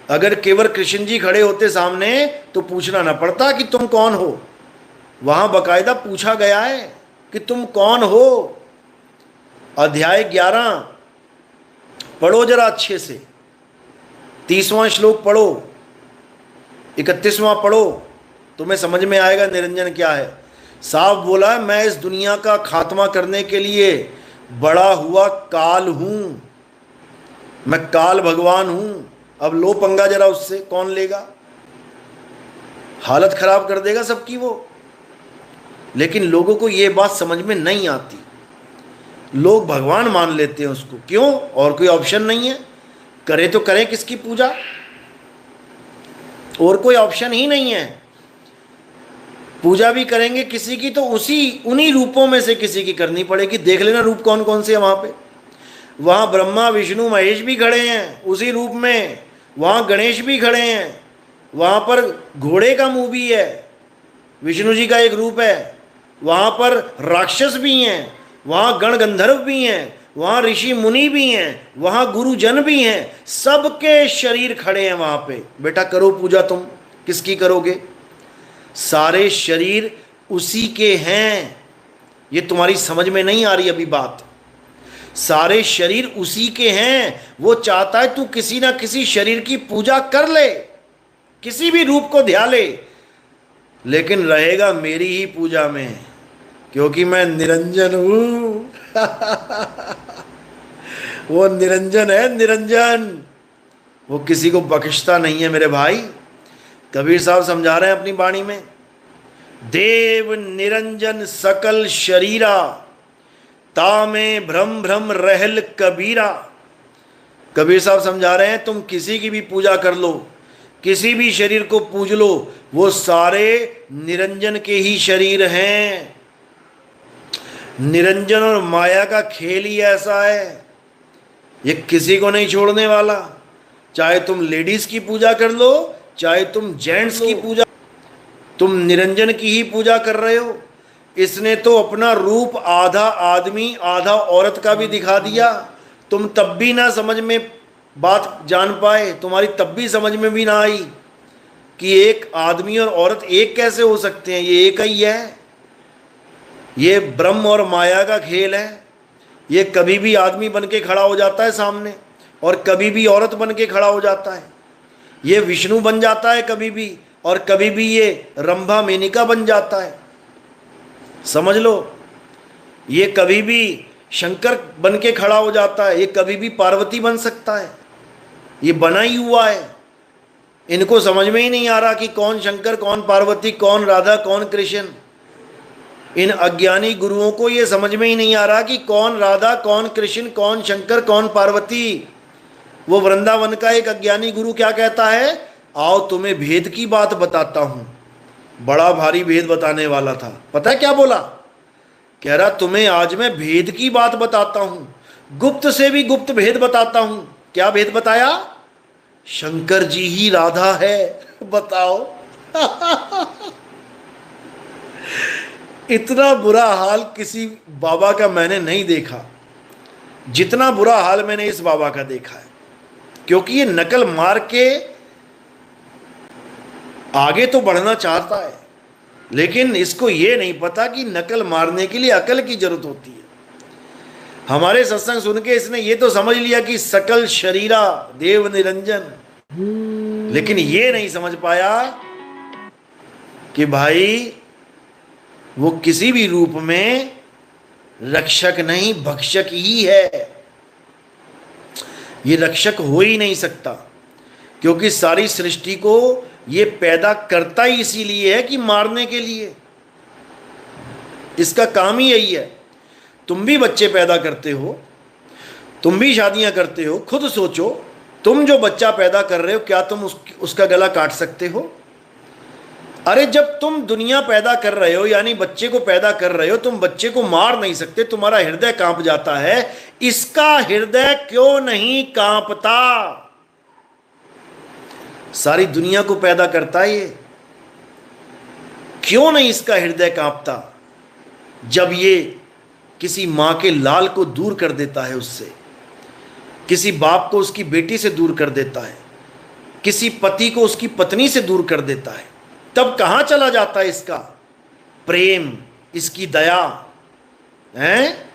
अगर केवल कृष्ण जी खड़े होते सामने तो पूछना ना पड़ता कि तुम कौन हो। वहां बकायदा पूछा गया है कि तुम कौन हो। अध्याय 11 पढ़ो जरा अच्छे से, 30वां श्लोक पढ़ो, 31वां पढ़ो, तुम्हें समझ में आएगा निरंजन क्या है। साफ बोला है, मैं इस दुनिया का खात्मा करने के लिए बड़ा हुआ काल हूं, मैं काल भगवान हूं। अब लो पंगा जरा उससे, कौन लेगा? हालत खराब कर देगा सबकी वो। लेकिन लोगों को ये बात समझ में नहीं आती, लोग भगवान मान लेते हैं उसको। क्यों? और कोई ऑप्शन नहीं है। करें तो करें किसकी पूजा? और कोई ऑप्शन ही नहीं है। पूजा भी करेंगे किसी की तो उन्हीं रूपों में से किसी की करनी पड़ेगी। देख लेना रूप कौन कौन से है वहां पे। वहां ब्रह्मा विष्णु महेश भी खड़े हैं उसी रूप में, वहां गणेश भी खड़े हैं, वहां पर घोड़े का मुंह भी है, विष्णु जी का एक रूप है, वहां पर राक्षस भी हैं, वहां गण गंधर्व भी हैं, वहां ऋषि मुनि भी हैं, वहां गुरुजन भी हैं, सबके शरीर खड़े हैं वहां पे। बेटा करो पूजा, तुम किसकी करोगे? सारे शरीर उसी के हैं। ये तुम्हारी समझ में नहीं आ रही अभी बात। सारे शरीर उसी के हैं। वो चाहता है तू किसी ना किसी शरीर की पूजा कर ले, किसी भी रूप को ध्यान ले, लेकिन रहेगा मेरी ही पूजा में, क्योंकि मैं निरंजन हूं। वो निरंजन है, निरंजन। वो किसी को बख्शता नहीं है मेरे भाई। कबीर साहब समझा रहे हैं अपनी वाणी में, देव निरंजन सकल शरीरा, तामे भ्रम भ्रम रहल कबीरा। कबीर साहब समझा रहे हैं, तुम किसी की भी पूजा कर लो, किसी भी शरीर को पूज लो, वो सारे निरंजन के ही शरीर हैं। निरंजन और माया का खेल ही ऐसा है, ये किसी को नहीं छोड़ने वाला। चाहे तुम लेडीज की पूजा कर लो, चाहे तुम जेंट्स की पूजा, तुम निरंजन की ही पूजा कर रहे हो। इसने तो अपना रूप आधा आदमी आधा औरत का भी दिखा दिया। तुम तब भी ना समझ में बात जान पाए, तुम्हारी तब भी समझ में भी ना आई कि एक आदमी और औरत एक कैसे हो सकते हैं। ये एक ही है। ये ब्रह्म और माया का खेल है। ये कभी भी आदमी बन के खड़ा हो जाता है सामने, और कभी भी औरत बन के खड़ा हो जाता है। ये विष्णु बन जाता है कभी भी, और कभी भी ये रंभा मेनिका बन जाता है। समझ लो, ये कभी भी शंकर बन के खड़ा हो जाता है, ये कभी भी पार्वती बन सकता है। ये बना ही हुआ है। इनको समझ में ही नहीं आ रहा कि कौन शंकर, कौन पार्वती, कौन राधा, कौन कृष्ण। इन अज्ञानी गुरुओं को ये समझ में ही नहीं आ रहा कि कौन राधा, कौन कृष्ण, कौन शंकर, कौन पार्वती। वो वृंदावन का एक अज्ञानी गुरु क्या कहता है, आओ तुम्हें भेद की बात बताता हूं। बड़ा भारी भेद बताने वाला था। पता है क्या बोला? कह रहा तुम्हें आज मैं भेद की बात बताता हूं, गुप्त से भी गुप्त भेद बताता हूं। क्या भेद बताया? शंकर जी ही राधा है। बताओ। इतना बुरा हाल किसी बाबा का मैंने नहीं देखा जितना बुरा हाल मैंने इस बाबा का देखा है। क्योंकि ये नकल मार के आगे तो बढ़ना चाहता है, लेकिन इसको ये नहीं पता कि नकल मारने के लिए अकल की जरूरत होती है। हमारे सत्संग सुन के इसने ये तो समझ लिया कि सकल शरीरा देव निरंजन, लेकिन ये नहीं समझ पाया कि भाई वो किसी भी रूप में रक्षक नहीं भक्षक ही है। ये रक्षक हो ही नहीं सकता, क्योंकि सारी सृष्टि को ये पैदा करता ही इसीलिए है कि मारने के लिए। इसका काम ही यही है। तुम भी बच्चे पैदा करते हो, तुम भी शादियां करते हो। खुद सोचो, तुम जो बच्चा पैदा कर रहे हो, क्या तुम उसका गला काट सकते हो? अरे जब तुम दुनिया पैदा कर रहे हो, यानी बच्चे को पैदा कर रहे हो, तुम बच्चे को मार नहीं सकते, तुम्हारा हृदय कांप जाता है। इसका हृदय क्यों नहीं कांपता? सारी दुनिया को पैदा करता है ये, क्यों नहीं इसका हृदय कांपता? जब ये किसी मां के लाल को दूर कर देता है, उससे किसी बाप को उसकी बेटी से दूर कर देता है, किसी पति को उसकी पत्नी से दूर कर देता है, तब कहां चला जाता है इसका प्रेम, इसकी दया है?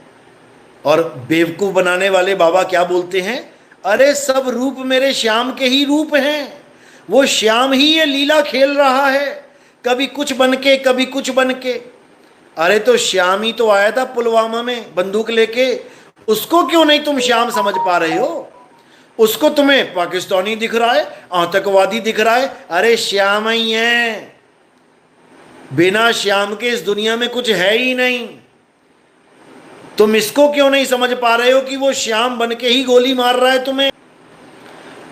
और बेवकूफ बनाने वाले बाबा क्या बोलते हैं? अरे सब रूप मेरे श्याम के ही रूप हैं, वो श्याम ही ये लीला खेल रहा है, कभी कुछ बन के कभी कुछ बन के। अरे तो श्याम ही तो आया था पुलवामा में बंदूक लेके, उसको क्यों नहीं तुम श्याम समझ पा रहे हो? उसको तुम्हें पाकिस्तानी दिख रहा है, आतंकवादी दिख रहा है। अरे श्याम ही है, बिना श्याम के इस दुनिया में कुछ है ही नहीं। तुम इसको क्यों नहीं समझ पा रहे हो कि वो श्याम बन के ही गोली मार रहा है तुम्हें?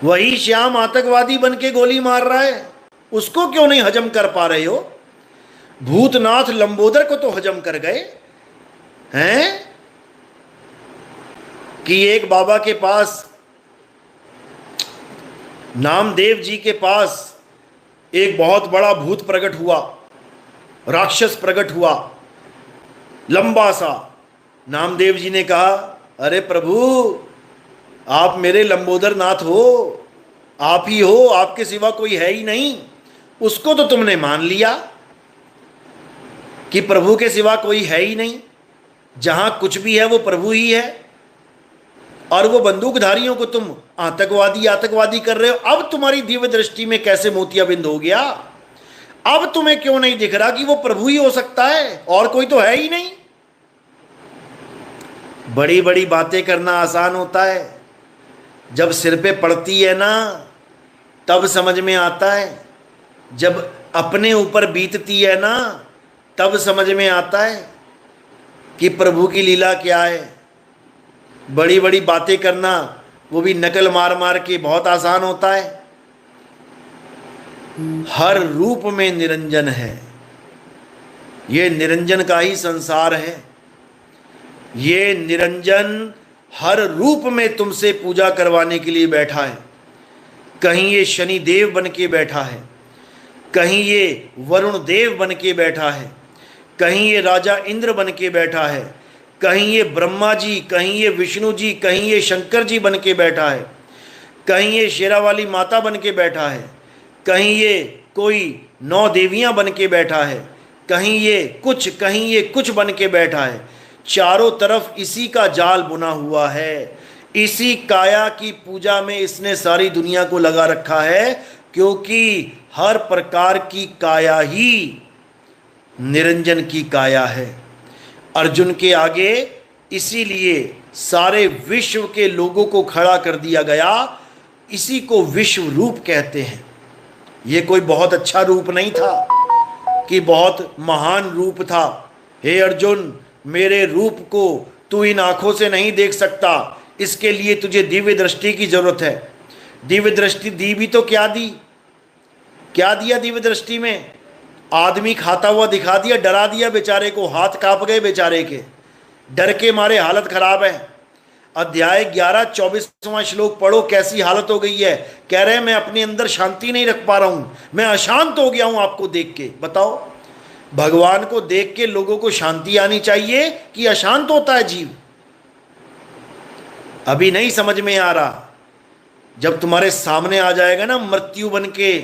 वही श्याम आतंकवादी बन के गोली मार रहा है, उसको क्यों नहीं हजम कर पा रहे हो? भूतनाथ लंबोदर को तो हजम कर गए हैं कि एक बाबा के पास, नामदेव जी के पास एक बहुत बड़ा भूत प्रकट हुआ, राक्षस प्रकट हुआ, लंबा सा। नामदेव जी ने कहा, अरे प्रभु आप मेरे लंबोदर नाथ हो, आप ही हो, आपके सिवा कोई है ही नहीं। उसको तो तुमने मान लिया कि प्रभु के सिवा कोई है ही नहीं, जहां कुछ भी है वो प्रभु ही है, और वो बंदूकधारियों को तुम आतंकवादी आतंकवादी कर रहे हो। अब तुम्हारी दिव्य दृष्टि में कैसे मोतियाबिंद हो गया? अब तुम्हें क्यों नहीं दिख रहा कि वो प्रभु ही हो सकता है, और कोई तो है ही नहीं? बड़ी बड़ी बातें करना आसान होता है, जब सिर पे पड़ती है ना तब समझ में आता है, जब अपने ऊपर बीतती है ना तब समझ में आता है कि प्रभु की लीला क्या है। बड़ी बड़ी बातें करना, वो भी नकल मार मार के, बहुत आसान होता है। हर रूप में निरंजन है, ये निरंजन का ही संसार है। ये निरंजन हर रूप में तुमसे पूजा करवाने के लिए बैठा है। कहीं ये शनि देव बन के बैठा है, कहीं ये वरुण देव बन के बैठा है, कहीं ये राजा इंद्र बन के बैठा है, कहीं ये ब्रह्मा जी, कहीं ये विष्णु जी, कहीं ये शंकर जी बन के बैठा है, कहीं ये शेरावाली माता बन के बैठा है, कहीं ये कोई 9 देवियां बन के बैठा है, कहीं ये कुछ बन के बैठा है। चारों तरफ इसी का जाल बुना हुआ है, इसी काया की पूजा में इसने सारी दुनिया को लगा रखा है, क्योंकि हर प्रकार की काया ही निरंजन की काया है। अर्जुन के आगे इसीलिए सारे विश्व के लोगों को खड़ा कर दिया गया, इसी को विश्व रूप कहते हैं। ये कोई बहुत अच्छा रूप नहीं था कि बहुत महान रूप था। हे अर्जुन, मेरे रूप को तू इन आंखों से नहीं देख सकता, इसके लिए तुझे दिव्य दृष्टि की जरूरत है। दिव्य दृष्टि दी भी तो क्या दी? क्या दिया दिव्य दृष्टि में? आदमी खाता हुआ दिखा दिया, डरा दिया बेचारे को, हाथ कांप गए बेचारे के, डर के मारे हालत खराब है। अध्याय 11 24वां श्लोक पढ़ो, कैसी हालत हो गई है। कह रहे हैं मैं अपने अंदर शांति नहीं रख पा रहा हूं, मैं अशांत हो गया हूं आपको देख के। बताओ, भगवान को देख के लोगों को शांति आनी चाहिए कि अशांत होता है जीव? अभी नहीं समझ में आ रहा। जब तुम्हारे सामने आ जाएगा ना मृत्यु बन के,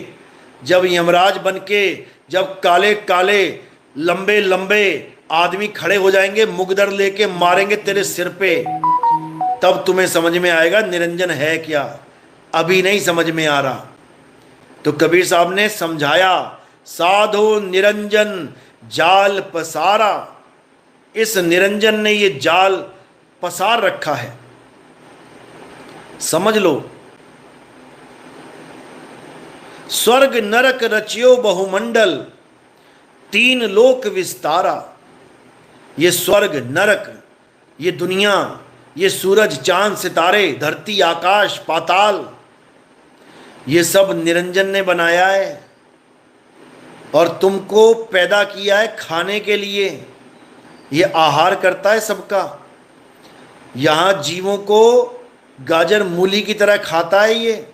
जब यमराज बन के, जब काले काले लंबे लंबे आदमी खड़े हो जाएंगे, मुगदर लेके मारेंगे तेरे सिर पे, तब तुम्हें समझ में आएगा निरंजन है क्या। अभी नहीं समझ में आ रहा। तो कबीर साहब ने समझाया, साधो निरंजन जाल पसारा। इस निरंजन ने ये जाल पसार रखा है। समझ लो, स्वर्ग नरक रचियो बहुमंडल, तीन लोक विस्तारा। ये स्वर्ग नरक, ये दुनिया, ये सूरज चांद सितारे, धरती आकाश पाताल, ये सब निरंजन ने बनाया है और तुमको पैदा किया है खाने के लिए। ये आहार करता है सबका। यहाँ जीवों को गाजर मूली की तरह खाता है ये,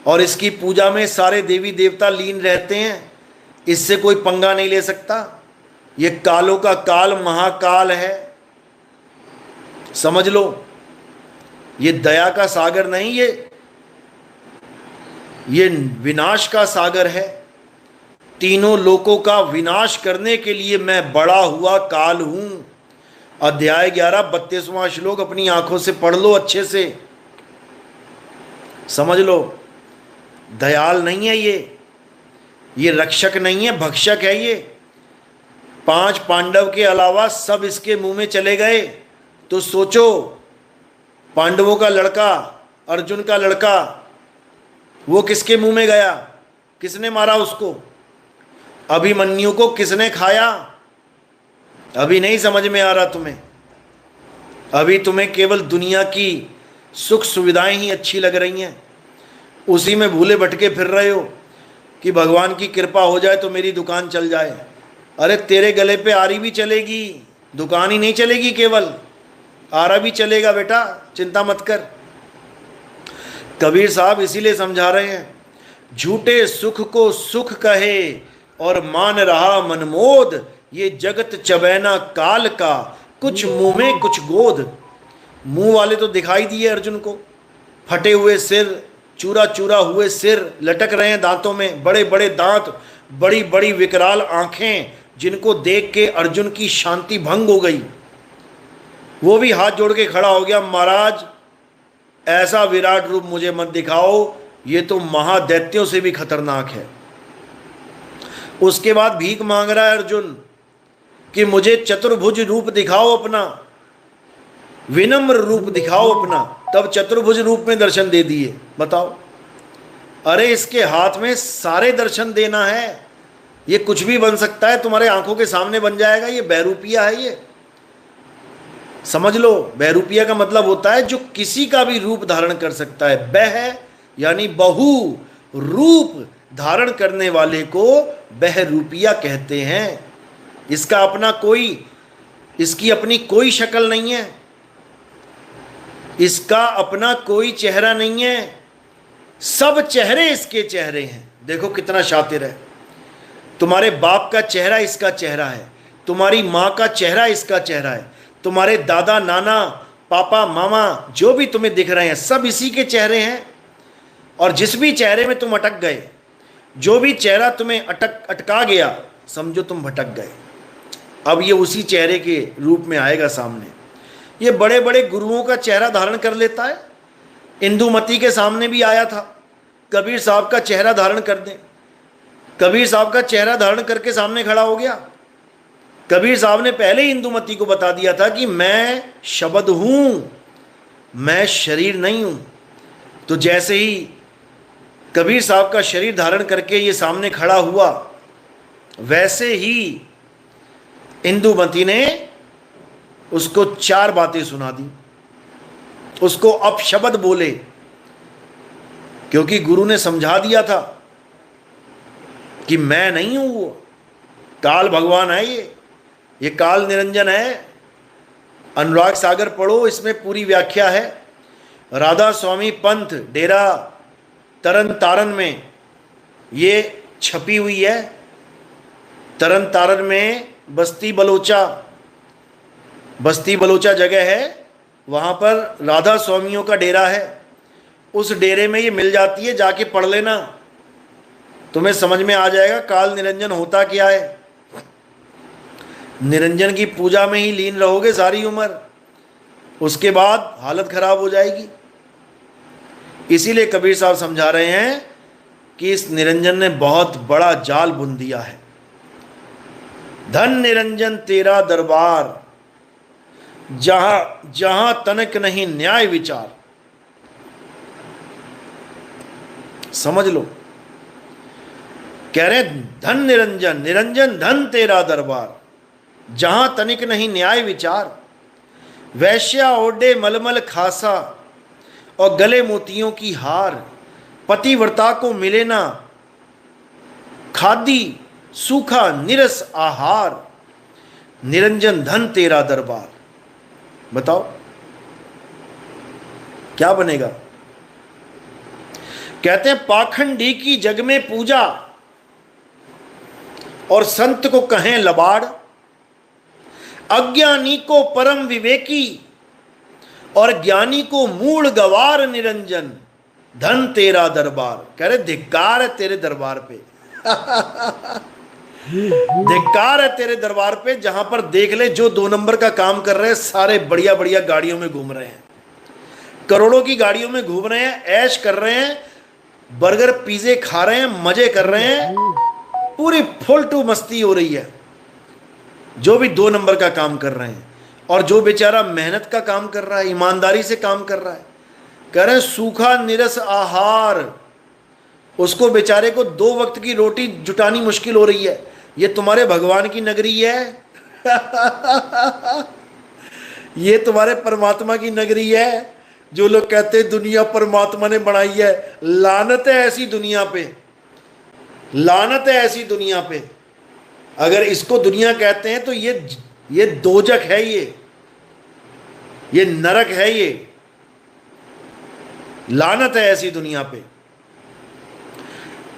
और इसकी पूजा में सारे देवी देवता लीन रहते हैं। इससे कोई पंगा नहीं ले सकता। ये कालों का काल महाकाल है, समझ लो। ये दया का सागर नहीं, ये विनाश का सागर है। तीनों लोकों का विनाश करने के लिए मैं बड़ा हुआ काल हूं। अध्याय 11 32वां श्लोक अपनी आंखों से पढ़ लो अच्छे से, समझ लो। दयाल नहीं है ये रक्षक नहीं है, भक्षक है ये। 5 पांडव के अलावा सब इसके मुंह में चले गए। तो सोचो, पांडवों का लड़का, अर्जुन का लड़का, वो किसके मुंह में गया? किसने मारा उसको? अभिमन्यु को किसने खाया? अभी नहीं समझ में आ रहा तुम्हें। अभी तुम्हें केवल दुनिया की सुख सुविधाएं ही अच्छी लग रही हैं, उसी में भूले भटके फिर रहे हो कि भगवान की कृपा हो जाए तो मेरी दुकान चल जाए। अरे तेरे गले पे आरी भी चलेगी, दुकान ही नहीं चलेगी, केवल आरा भी चलेगा बेटा, चिंता मत कर। कबीर साहब इसीलिए समझा रहे हैं, झूठे सुख को सुख कहे और मान रहा मनमोद, ये जगत चबैना काल का, कुछ मुंह में कुछ गोद। मुंह वाले तो दिखाई दिए अर्जुन को, फटे हुए सिर, चूरा चूरा हुए सिर लटक रहे हैं दांतों में, बड़े बड़े दांत, बड़ी बड़ी विकराल आंखें, जिनको देख के अर्जुन की शांति भंग हो गई। वो भी हाथ जोड़ के खड़ा हो गया, महाराज ऐसा विराट रूप मुझे मत दिखाओ, ये तो महादैत्यों से भी खतरनाक है। उसके बाद भीख मांग रहा है अर्जुन कि मुझे चतुर्भुज रूप दिखाओ अपना, विनम्र रूप दिखाओ अपना। तब चतुर्भुज रूप में दर्शन दे दिए। बताओ, अरे इसके हाथ में सारे दर्शन देना है, ये कुछ भी बन सकता है, तुम्हारे आंखों के सामने बन जाएगा। ये बहरूपिया है, ये समझ लो। बहरूपिया का मतलब होता है जो किसी का भी रूप धारण कर सकता है। बह यानी बहु, रूप धारण करने वाले को बहरूपिया कहते हैं। इसका अपना कोई, इसकी अपनी कोई शक्ल नहीं है, इसका अपना कोई चेहरा नहीं है, सब चेहरे इसके चेहरे हैं। देखो कितना शातिर है। तुम्हारे बाप का चेहरा इसका चेहरा है, तुम्हारी माँ का चेहरा इसका चेहरा है, तुम्हारे दादा नाना पापा मामा जो भी तुम्हें दिख रहे हैं सब इसी के चेहरे हैं। और जिस भी चेहरे में तुम अटक गए, जो भी चेहरा तुम्हें अटका गया, समझो तुम भटक गए। अब ये उसी चेहरे के रूप में आएगा सामने। ये बड़े बड़े गुरुओं का चेहरा धारण कर लेता है। इंदुमती के सामने भी आया था, कबीर साहब का चेहरा धारण कर दे। कबीर साहब का चेहरा धारण करके सामने खड़ा हो गया। कबीर साहब ने पहले ही इंदुमती को बता दिया था कि मैं शब्द हूं, मैं शरीर नहीं हूं। तो जैसे ही कबीर साहब का शरीर धारण करके ये सामने खड़ा हुआ, वैसे ही इंदुमती ने उसको 4 बातें सुना दी, उसको अपशब्द बोले, क्योंकि गुरु ने समझा दिया था कि मैं नहीं हूं वो, काल भगवान है ये काल निरंजन है। अनुराग सागर पढ़ो, इसमें पूरी व्याख्या है। राधा स्वामी पंथ डेरा तरन तारन में ये छपी हुई है। तरन तारन में बस्ती बलोचा जगह है, वहाँ पर राधा स्वामियों का डेरा है। उस डेरे में ये मिल जाती है, जाके पढ़ लेना, तुम्हें समझ में आ जाएगा काल निरंजन होता क्या है। निरंजन की पूजा में ही लीन रहोगे सारी उम्र, उसके बाद हालत खराब हो जाएगी। इसीलिए कबीर साहब समझा रहे हैं कि इस निरंजन ने बहुत बड़ा जाल बुन दिया है। धन निरंजन तेरा दरबार, जहां जहां तनक नहीं न्याय विचार। समझ लो। कह रहे धन निरंजन, निरंजन धन तेरा दरबार, जहां तनिक नहीं न्याय विचार। वैश्या ओढ़े मलमल खासा और गले मोतियों की हार। पतिव्रता को मिले ना खादी सूखा निरस आहार। निरंजन धन तेरा दरबार। बताओ क्या बनेगा। कहते हैं पाखंडी की जग में पूजा और संत को कहें लबाड़। अज्ञानी को परम विवेकी और ज्ञानी को मूढ़ गवार। निरंजन धन तेरा दरबार। कह रहे धिक्कार है तेरे दरबार पे। धिक्कार है तेरे दरबार पे, जहां पर देख ले जो 2 नंबर का काम कर रहे हैं सारे बढ़िया बढ़िया गाड़ियों में घूम रहे हैं, करोड़ों की गाड़ियों में घूम रहे हैं, ऐश कर रहे हैं, बर्गर पिज़्ज़े खा रहे हैं, मजे कर रहे हैं, पूरी फुल टू मस्ती हो रही है। जो भी 2 नंबर का काम कर रहे हैं, और जो बेचारा मेहनत का काम कर रहा है, ईमानदारी से काम कर रहा है, कह रहे हैं सूखा निरस आहार, उसको बेचारे को 2 वक्त की रोटी जुटानी मुश्किल हो रही है। ये तुम्हारे भगवान की नगरी है। ये तुम्हारे परमात्मा की नगरी है। जो लोग कहते हैं दुनिया परमात्मा ने बनाई है, लानत है ऐसी दुनिया पे, लानत है ऐसी दुनिया पे। अगर इसको दुनिया कहते हैं तो ये दोजख है, ये नरक है, ये लानत है ऐसी दुनिया पे।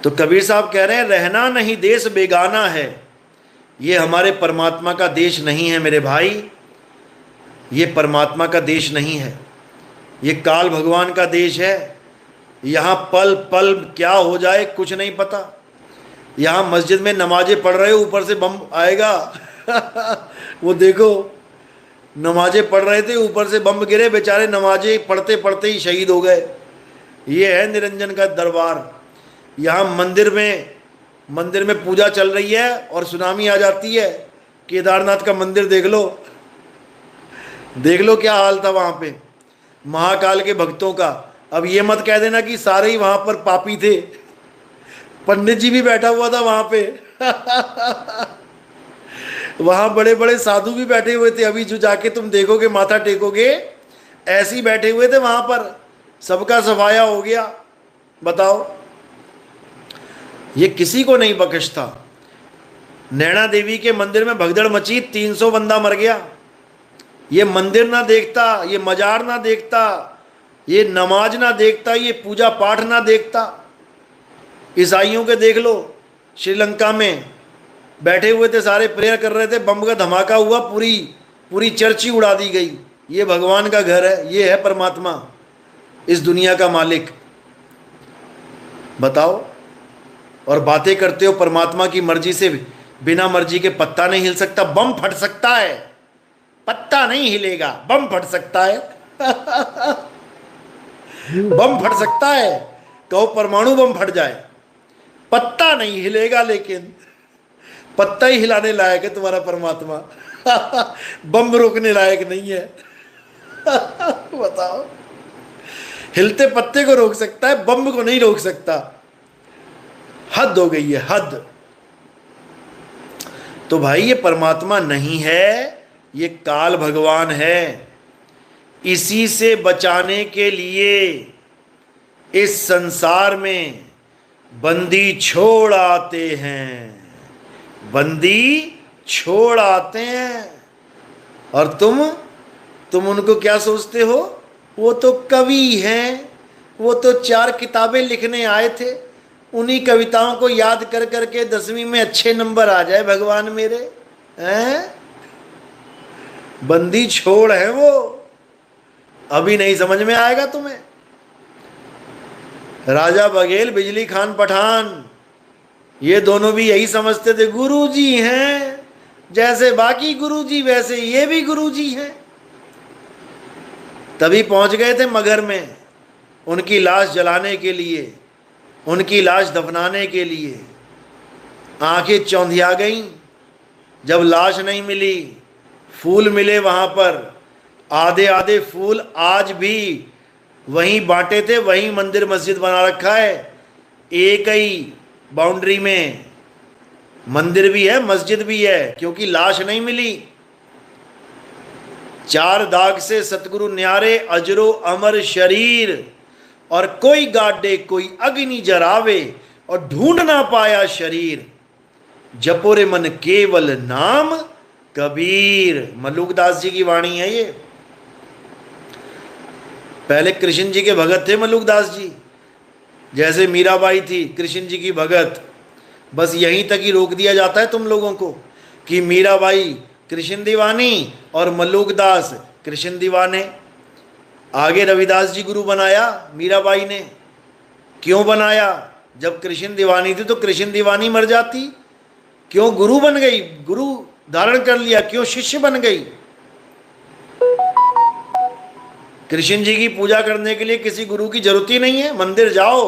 तो कबीर साहब कह रहे हैं रहना नहीं देश बेगाना है। ये हमारे परमात्मा का देश नहीं है मेरे भाई, ये परमात्मा का देश नहीं है, ये काल भगवान का देश है। यहाँ पल पल क्या हो जाए कुछ नहीं पता। यहाँ मस्जिद में नमाजें पढ़ रहे हो, ऊपर से बम आएगा। वो देखो नमाजें पढ़ रहे थे, ऊपर से बम गिरे, बेचारे नमाजें पढ़ते पढ़ते ही शहीद हो गए। ये है निरंजन का दरबार। यहाँ मंदिर में पूजा चल रही है और सुनामी आ जाती है। केदारनाथ का मंदिर देख लो क्या हाल था वहाँ पे महाकाल के भक्तों का। अब ये मत कह देना कि सारे ही वहाँ पर पापी थे, पंडित जी भी बैठा हुआ था वहाँ पे। वहाँ बड़े बड़े साधु भी बैठे हुए थे। अभी जो जाके तुम देखोगे माथा टेकोगे, ऐसे ही बैठे हुए थे वहाँ पर, सबका सफाया हो गया। बताओ ये किसी को नहीं बख्शता। नैना देवी के मंदिर में भगदड़ मची, 300 बंदा मर गया। ये मंदिर ना देखता, ये मजार ना देखता, ये नमाज ना देखता, ये पूजा पाठ ना देखता। ईसाइयों के देख लो, श्रीलंका में बैठे हुए थे, सारे प्रेयर कर रहे थे, बम का धमाका हुआ, पूरी चर्च ही उड़ा दी गई। ये भगवान का घर है, ये है परमात्मा, इस दुनिया का मालिक। बताओ, और बातें करते हो परमात्मा की मर्जी से। बिना मर्जी के पत्ता नहीं हिल सकता, बम फट सकता है, पत्ता नहीं हिलेगा, बम फट सकता है। बम फट सकता है, कहो परमाणु बम फट जाए, पत्ता नहीं हिलेगा। लेकिन पत्ता ही हिलाने लायक है तुम्हारा परमात्मा। बम रोकने लायक नहीं है। बताओ, हिलते पत्ते को रोक सकता है, बम को नहीं रोक सकता। हद हो गई है, हद। तो भाई ये परमात्मा नहीं है, ये काल भगवान है। इसी से बचाने के लिए इस संसार में बंदी छोड़ आते हैं, बंदी छोड़ आते हैं। और तुम उनको क्या सोचते हो? वो तो कवि हैं, वो तो 4 किताबें लिखने आए थे, उन्हीं कविताओं को याद कर करके 10वीं में अच्छे नंबर आ जाए भगवान मेरे। हैं? बंदी छोड़ है वो। अभी नहीं समझ में आएगा तुम्हें। राजा बघेल, बिजली खान पठान, ये दोनों भी यही समझते थे गुरुजी हैं, जैसे बाकी गुरुजी वैसे ये भी गुरुजी हैं। तभी पहुंच गए थे मगर में उनकी लाश जलाने के लिए, उनकी लाश दफनाने के लिए। आंखें चौंधिया गईं जब लाश नहीं मिली, फूल मिले वहाँ पर, आधे आधे फूल आज भी वहीं बांटे थे, वहीं मंदिर मस्जिद बना रखा है। एक ही बाउंड्री में मंदिर भी है, मस्जिद भी है, क्योंकि लाश नहीं मिली। 4 दाग से सतगुरु न्यारे, अजरो अमर शरीर, और कोई गाडे कोई अग्नि जरावे, और ढूंढ ना पाया शरीर, जपोरे मन केवल नाम कबीर। मल्लुकदास जी की वाणी है ये। पहले कृष्ण जी के भगत थे मल्लुकदास जी, जैसे मीराबाई थी कृष्ण जी की भगत। बस यहीं तक ही रोक दिया जाता है तुम लोगों को कि मीराबाई कृष्ण दीवानी और मल्लुकदास कृष्ण दीवाने। आगे रविदास जी गुरु बनाया मीराबाई ने। क्यों बनाया? जब कृष्ण दीवानी थी तो कृष्ण दीवानी मर जाती, क्यों गुरु बन गई, गुरु धारण कर लिया, क्यों शिष्य बन गई। कृष्ण जी की पूजा करने के लिए किसी गुरु की जरूरत ही नहीं है। मंदिर जाओ,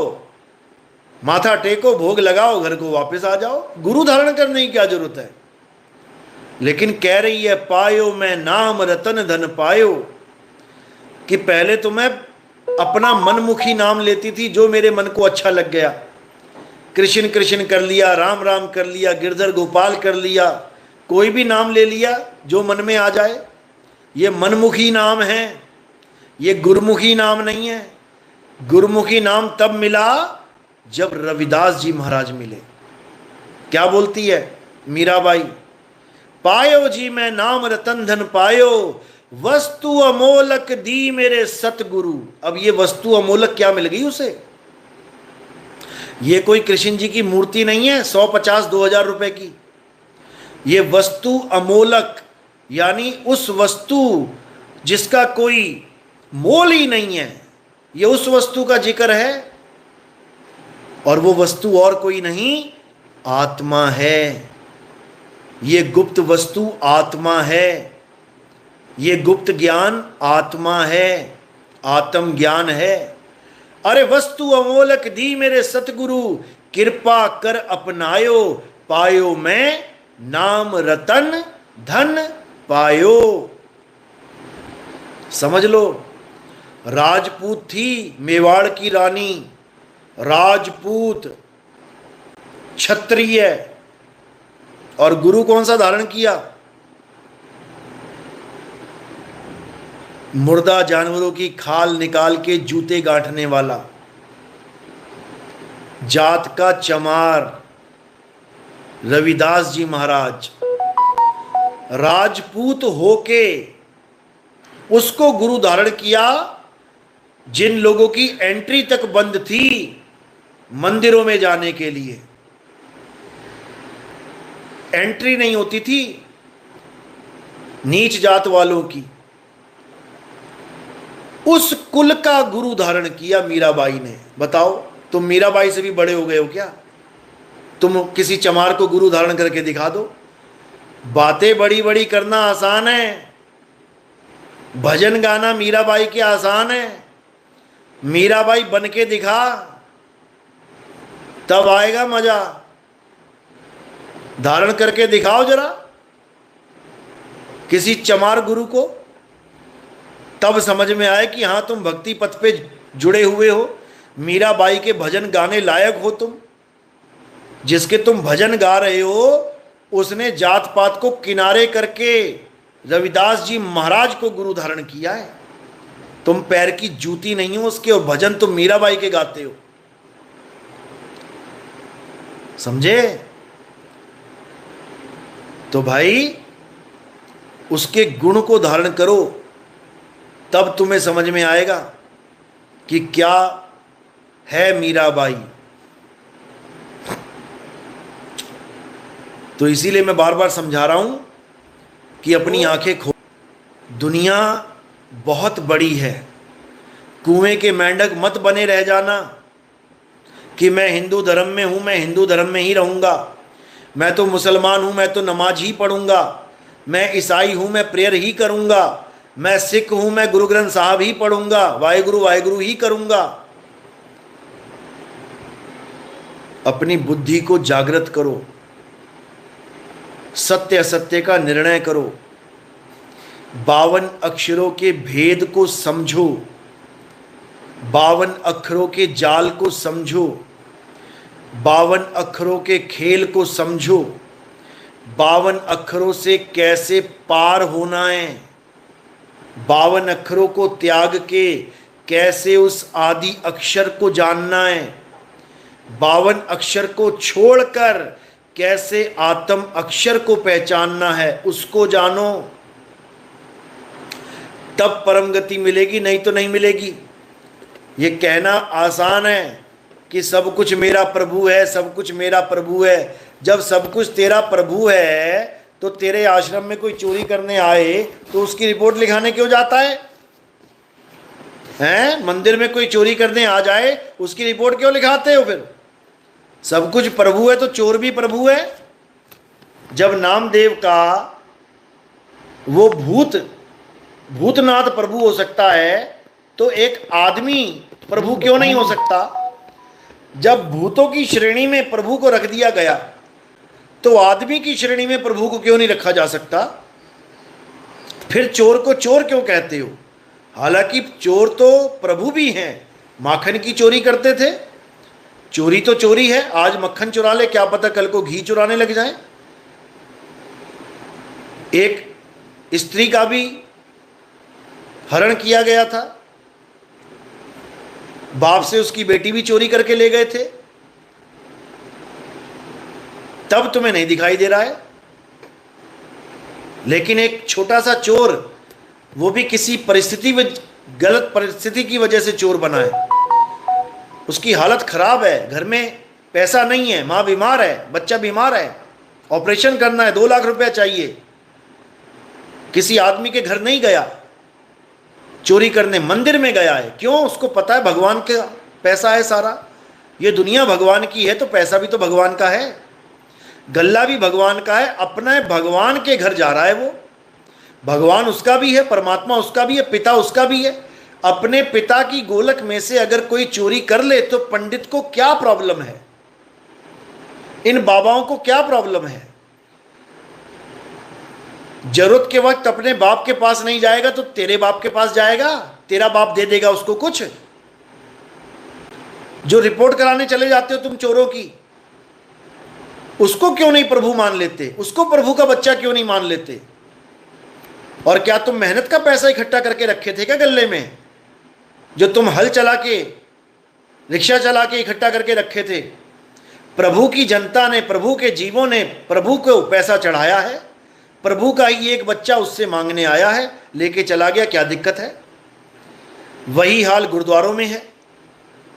माथा टेको, भोग लगाओ, घर को वापस आ जाओ। गुरु धारण करने की क्या जरूरत है। लेकिन कह रही है पायो मैं नाम रतन धन पायो, कि पहले तो मैं अपना मनमुखी नाम लेती थी, जो मेरे मन को अच्छा लग गया। कृष्ण कृष्ण कर लिया, राम राम कर लिया, गिरधर गोपाल कर लिया, कोई भी नाम ले लिया जो मन में आ जाए। ये मनमुखी नाम है, ये गुरमुखी नाम नहीं है। गुरमुखी नाम तब मिला जब रविदास जी महाराज मिले। क्या बोलती है मीराबाई? पायो जी मैं नाम रतन धन पायो, वस्तु अमोलक दी मेरे सतगुरु। अब ये वस्तु अमोलक क्या मिल गई उसे? ये कोई कृष्ण जी की मूर्ति नहीं है 150 2000 रुपए की। ये वस्तु अमोलक, यानी उस वस्तु जिसका कोई मोल ही नहीं है, ये उस वस्तु का जिक्र है। और वो वस्तु और कोई नहीं, आत्मा है। ये गुप्त वस्तु आत्मा है, ये गुप्त ज्ञान आत्मा है, आत्म ज्ञान है। अरे वस्तु अमोलक दी मेरे सतगुरु, कृपा कर अपनायो, पायो मैं नाम रतन धन पायो। समझ लो, राजपूत थी मेवाड़ की रानी, राजपूत क्षत्रिय, और गुरु कौन सा धारण किया? मुर्दा जानवरों की खाल निकाल के जूते गांठने वाला, जात का चमार रविदास जी महाराज। राजपूत होके उसको गुरु धारण किया। जिन लोगों की एंट्री तक बंद थी मंदिरों में जाने के लिए, एंट्री नहीं होती थी नीच जात वालों की, उस कुल का गुरु धारण किया मीराबाई ने। बताओ, तुम मीराबाई से भी बड़े हो गए हो क्या? तुम किसी चमार को गुरु धारण करके दिखा दो। बातें बड़ी बड़ी करना आसान है, भजन गाना मीराबाई के आसान है। मीराबाई बन के दिखा, तब आएगा मजा। धारण करके दिखाओ जरा किसी चमार गुरु को, तब समझ में आए कि हाँ तुम भक्ति पथ पे जुड़े हुए हो, मीराबाई के भजन गाने लायक हो तुम। जिसके तुम भजन गा रहे हो उसने जात पात को किनारे करके रविदास जी महाराज को गुरु धारण किया है। तुम पैर की जूती नहीं हो उसके, और भजन तुम मीराबाई के गाते हो। समझे? तो भाई उसके गुण को धारण करो, तब तुम्हें समझ में आएगा कि क्या है मीराबाई। तो इसीलिए मैं बार बार समझा रहा हूं कि अपनी आंखें खोलो। दुनिया बहुत बड़ी है, कुएं के मेंढक मत बने रह जाना कि मैं हिंदू धर्म में हूं, मैं हिंदू धर्म में ही रहूंगा, मैं तो मुसलमान हूं, मैं तो नमाज ही पढ़ूंगा, मैं ईसाई हूं, मैं प्रेयर ही करूंगा, मैं सिख हूं, मैं गुरु ग्रंथ साहब ही पढ़ूंगा, वाहेगुरु वाहेगुरु ही करूंगा। अपनी बुद्धि को जागृत करो, सत्य असत्य का निर्णय करो, 52 अक्षरों के भेद को समझो, 52 अक्षरों के जाल को समझो, 52 अक्षरों के खेल को समझो। 52 अक्षरों से कैसे पार होना है। 52 अक्षरों को त्याग के कैसे उस आदि अक्षर को जानना है। 52 अक्षर को छोड़कर कैसे आत्म अक्षर को पहचानना है, उसको जानो, तब परम गति मिलेगी, नहीं तो नहीं मिलेगी। ये कहना आसान है कि सब कुछ मेरा प्रभु है, सब कुछ मेरा प्रभु है। जब सब कुछ तेरा प्रभु है तो तेरे आश्रम में कोई चोरी करने आए तो उसकी रिपोर्ट लिखाने क्यों जाता है? हैं? मंदिर में कोई चोरी करने आ जाए उसकी रिपोर्ट क्यों लिखाते हो? फिर सब कुछ प्रभु है तो चोर भी प्रभु है। जब नामदेव का वो भूतनाथ प्रभु हो सकता है तो एक आदमी प्रभु क्यों नहीं हो सकता? जब भूतों की श्रेणी में प्रभु को रख दिया गया तो आदमी की श्रेणी में प्रभु को क्यों नहीं रखा जा सकता? फिर चोर को चोर क्यों कहते हो? हालांकि चोर तो प्रभु भी हैं। माखन की चोरी करते थे, चोरी तो चोरी है। आज मक्खन चुरा ले, क्या पता कल को घी चुराने लग जाए। एक स्त्री का भी हरण किया गया था, बाप से उसकी बेटी भी चोरी करके ले गए थे। तब तुम्हें नहीं दिखाई दे रहा है, लेकिन एक छोटा सा चोर, वो भी किसी गलत परिस्थिति की वजह से चोर बना है। उसकी हालत खराब है, घर में पैसा नहीं है, माँ बीमार है, बच्चा बीमार है, ऑपरेशन करना है, 2 लाख रुपया चाहिए। किसी आदमी के घर नहीं गया चोरी करने, मंदिर में गया है। क्यों? उसको पता है भगवान का पैसा है सारा, ये दुनिया भगवान की है तो पैसा भी तो भगवान का है, गल्ला भी भगवान का है। अपना भगवान के घर जा रहा है वो। भगवान उसका भी है, परमात्मा उसका भी है, पिता उसका भी है। अपने पिता की गोलक में से अगर कोई चोरी कर ले तो पंडित को क्या प्रॉब्लम है? इन बाबाओं को क्या प्रॉब्लम है? जरूरत के वक्त अपने बाप के पास नहीं जाएगा तो तेरे बाप के पास जाएगा, तेरा बाप दे देगा उसको कुछ। जो रिपोर्ट कराने चले जाते हो तुम चोरों की, उसको क्यों नहीं प्रभु मान लेते? उसको प्रभु का बच्चा क्यों नहीं मान लेते? और क्या तुम मेहनत का पैसा इकट्ठा करके रखे थे क्या गले में, जो तुम हल चला के, रिक्शा चला के इकट्ठा करके रखे थे? प्रभु की जनता ने, प्रभु के जीवों ने प्रभु को पैसा चढ़ाया है। प्रभु का ही एक बच्चा उससे मांगने आया है, लेके चला गया, क्या दिक्कत है? वही हाल गुरुद्वारों में है।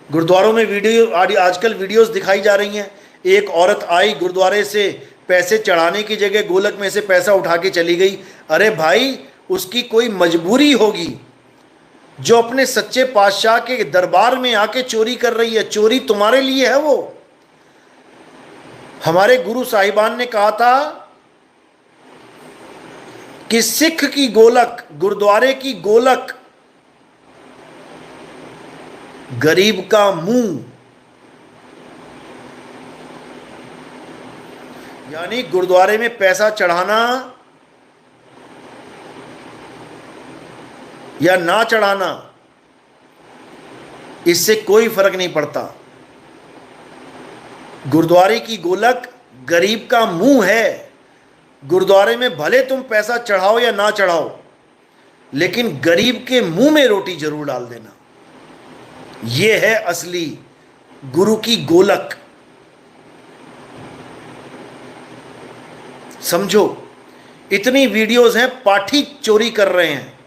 गुरुद्वारों में आजकल वीडियोस दिखाई जा रही हैं। एक औरत आई गुरुद्वारे से, पैसे चढ़ाने की जगह गोलक में से पैसा उठा के चली गई। अरे भाई, उसकी कोई मजबूरी होगी। जो अपने सच्चे पातशाह के दरबार में आके चोरी कर रही है, चोरी तुम्हारे लिए है वो। हमारे गुरु साहिबान ने कहा था कि सिख की गोलक, गुरुद्वारे की गोलक, गरीब का मुंह। यानी गुरुद्वारे में पैसा चढ़ाना या ना चढ़ाना, इससे कोई फर्क नहीं पड़ता। गुरुद्वारे की गोलक गरीब का मुंह है। गुरुद्वारे में भले तुम पैसा चढ़ाओ या ना चढ़ाओ, लेकिन गरीब के मुंह में रोटी जरूर डाल देना। यह है असली गुरु की गोलक। समझो, इतनी वीडियोस हैं, पाठी चोरी कर रहे हैं।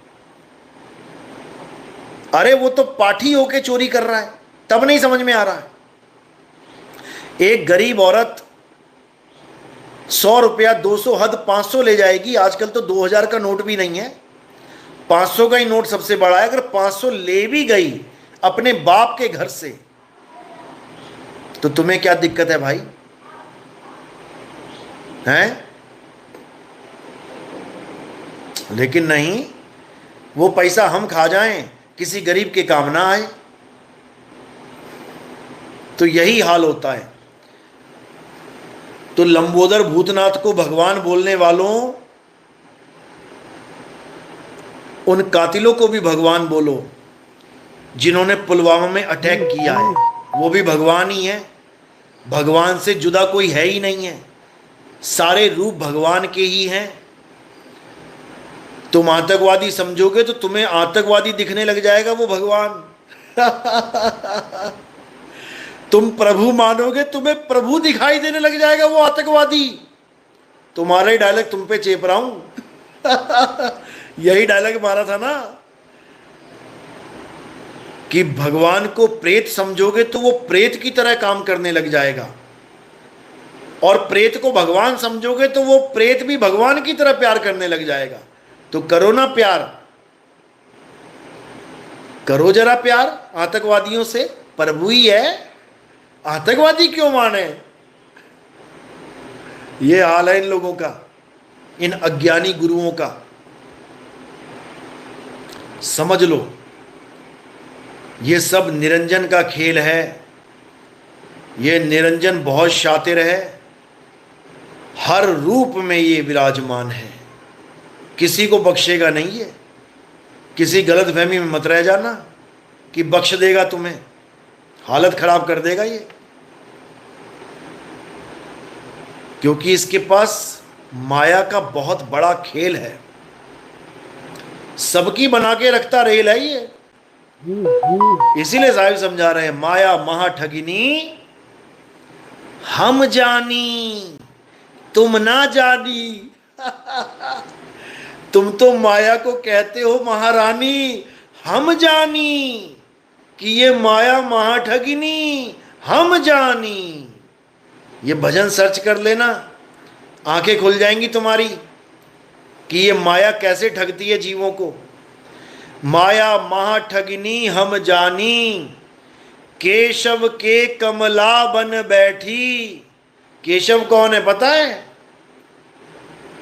अरे वो तो पाठी होके चोरी कर रहा है, तब नहीं समझ में आ रहा है। एक गरीब औरत 100 रुपया, 200, हद 500 ले जाएगी। आजकल तो 2000 का नोट भी नहीं है, 500 का ही नोट सबसे बड़ा है। अगर 500 ले भी गई अपने बाप के घर से तो तुम्हें क्या दिक्कत है भाई? हैं? लेकिन नहीं, वो पैसा हम खा जाएं, किसी गरीब के काम ना आए। तो यही हाल होता है। तो लंबोदर भूतनाथ को भगवान बोलने वालों, उन कातिलों को भी भगवान बोलो जिन्होंने पुलवामा में अटैक किया है, वो भी भगवान ही है। भगवान से जुदा कोई है ही नहीं है, सारे रूप भगवान के ही हैं। तुम आतंकवादी समझोगे तो तुम्हें आतंकवादी दिखने लग जाएगा वो भगवान। तुम प्रभु मानोगे, तुम्हें प्रभु दिखाई देने लग जाएगा वो आतंकवादी। तुम्हारा ही डायलॉग तुम पे चेप रहा हूं। यही डायलॉग मारा था ना कि भगवान को प्रेत समझोगे तो वो प्रेत की तरह काम करने लग जाएगा, और प्रेत को भगवान समझोगे तो वो प्रेत भी भगवान की तरह प्यार करने लग जाएगा। तो करो ना प्यार, करो जरा प्यार आतंकवादियों से। प्रभु ही है, आतंकवादी क्यों माने? ये हाल है इन लोगों का, इन अज्ञानी गुरुओं का। समझ लो, ये सब निरंजन का खेल है। ये निरंजन बहुत शातिर है, हर रूप में ये विराजमान है, किसी को बख्शेगा नहीं है। किसी गलतफहमी में मत रह जाना कि बख्श देगा तुम्हें, हालत खराब कर देगा ये। क्योंकि इसके पास माया का बहुत बड़ा खेल है, सबकी बना के रखता रेल है ये। इसीलिए साहिब समझा रहे हैं, माया महा ठगिनी हम जानी तुम ना जानी। तुम तो माया को कहते हो महारानी, हम जानी कि ये माया महाठगिनी हम जानी। ये भजन सर्च कर लेना, आंखें खुल जाएंगी तुम्हारी कि ये माया कैसे ठगती है जीवों को। माया महाठगिनी हम जानी, केशव के कमला बन बैठी। केशव कौन है पता है?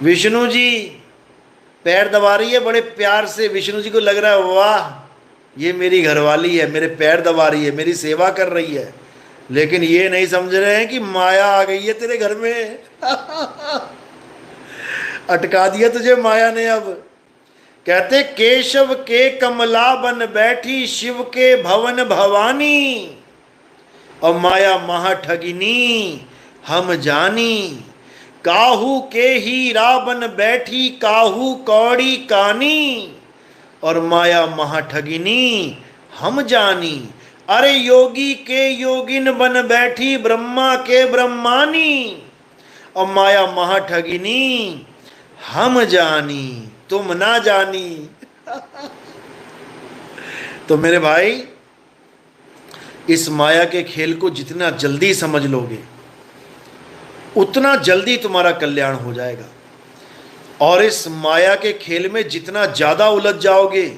विष्णु जी। पैर दबा रही है बड़े प्यार से, विष्णु जी को लग रहा है वाह ये मेरी घरवाली है, मेरे पैर दबा रही है, मेरी सेवा कर रही है। लेकिन ये नहीं समझ रहे हैं कि माया आ गई है तेरे घर में। अटका दिया तुझे माया ने। अब कहते केशव के कमला बन बैठी, शिव के भवन भवानी, और माया महाठगिनी हम जानी। काहू के हीरा बन बैठी, काहू कौड़ी कानी, और माया महाठगिनी हम जानी। अरे योगी के योगिन बन बैठी, ब्रह्मा के ब्रह्मानी, और माया महाठगिनी हम जानी तुम ना जानी। तो मेरे भाई, इस माया के खेल को जितना जल्दी समझ लोगे उतना जल्दी तुम्हारा कल्याण हो जाएगा, और इस माया के खेल में जितना ज्यादा उलझ जाओगे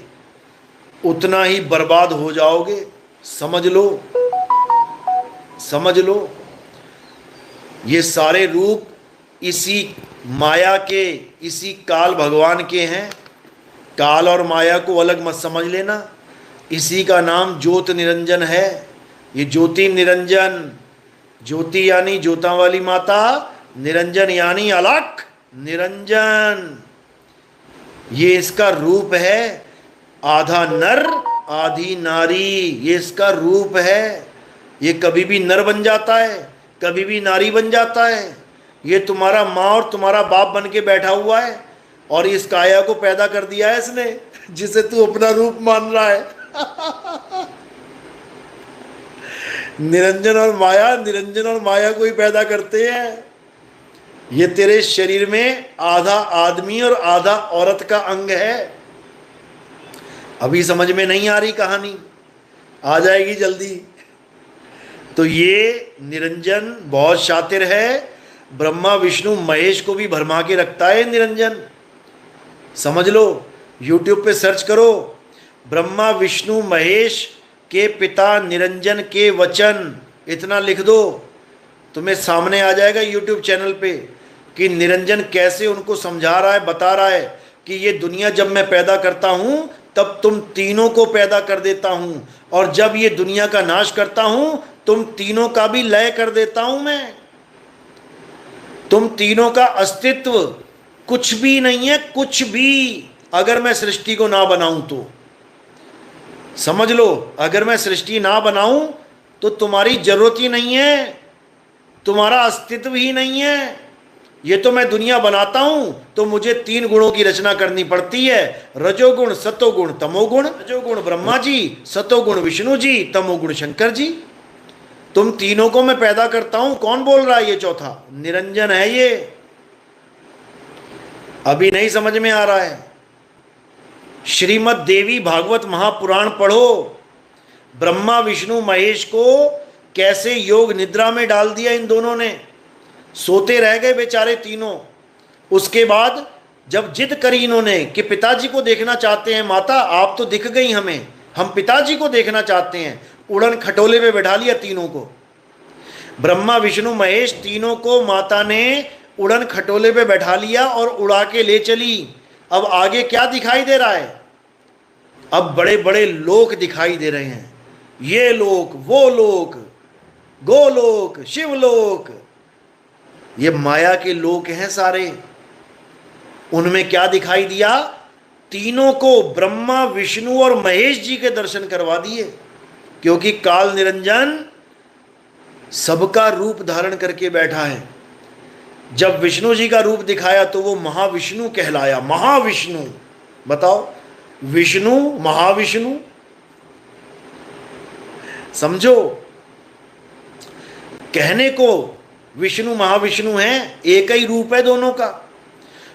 उतना ही बर्बाद हो जाओगे। समझ लो, समझ लो, ये सारे रूप इसी माया के, इसी काल भगवान के हैं। काल और माया को अलग मत समझ लेना, इसी का नाम ज्योत निरंजन है। ये ज्योति निरंजन, ज्योति यानी ज्योता वाली माता, निरंजन यानी अलख निरंजन, ये इसका रूप है। आधा नर आधी नारी, ये इसका रूप है। ये कभी भी नर बन जाता है, कभी भी नारी बन जाता है। ये तुम्हारा माँ और तुम्हारा बाप बन के बैठा हुआ है, और इस काया को पैदा कर दिया है इसने, जिसे तू अपना रूप मान रहा है। निरंजन और माया, निरंजन और माया को ही पैदा करते हैं। ये तेरे शरीर में आधा आदमी और आधा औरत का अंग है। अभी समझ में नहीं आ रही कहानी, आ जाएगी जल्दी। तो ये निरंजन बहुत शातिर है, ब्रह्मा विष्णु महेश को भी भरमा के रखता है निरंजन। समझ लो, YouTube पे सर्च करो, ब्रह्मा विष्णु महेश के पिता निरंजन के वचन, इतना लिख दो, तुम्हें सामने आ जाएगा YouTube चैनल पे कि निरंजन कैसे उनको समझा रहा है, बता रहा है कि ये दुनिया जब मैं पैदा करता हूँ तब तुम तीनों को पैदा कर देता हूँ, और जब ये दुनिया का नाश करता हूँ तुम तीनों का भी लय कर देता हूँ मैं। तुम तीनों का अस्तित्व कुछ भी नहीं है, कुछ भी, अगर मैं सृष्टि को ना बनाऊं तो। समझ लो, अगर मैं सृष्टि ना बनाऊं तो तुम्हारी जरूरत ही नहीं है। तुम्हारा अस्तित्व ही नहीं है। ये तो मैं दुनिया बनाता हूं तो मुझे 3 गुणों की रचना करनी पड़ती है, रजोगुण, सतोगुण, तमोगुण। रजोगुण ब्रह्मा जी, सतोगुण विष्णु जी, तमोगुण शंकर जी। तुम तीनों को मैं पैदा करता हूं। कौन बोल रहा है ये चौथा? निरंजन है ये। अभी नहीं समझ में आ रहा है? श्रीमद् देवी भागवत महापुराण पढ़ो। ब्रह्मा विष्णु महेश को कैसे योग निद्रा में डाल दिया इन दोनों ने, सोते रह गए बेचारे तीनों। उसके बाद जब जिद करी इन्होंने कि पिताजी को देखना चाहते हैं, माता आप तो दिख गई हमें, हम पिताजी को देखना चाहते हैं, उड़न खटोले पे बैठा लिया तीनों को। ब्रह्मा विष्णु महेश तीनों को माता ने उड़न खटोले पे बैठा लिया और उड़ा के ले चली। अब आगे क्या दिखाई दे रहा है? अब बड़े बड़े लोक दिखाई दे रहे हैं, ये लोक, वो लोक, गोलोक, शिवलोक, ये माया के लोक हैं सारे। उनमें क्या दिखाई दिया? तीनों को ब्रह्मा विष्णु और महेश जी के दर्शन करवा दिए, क्योंकि काल निरंजन सबका रूप धारण करके बैठा है। जब विष्णु जी का रूप दिखाया तो वो महाविष्णु कहलाया। महाविष्णु, बताओ, विष्णु महाविष्णु, समझो। कहने को विष्णु महाविष्णु हैं, एक ही रूप है दोनों का।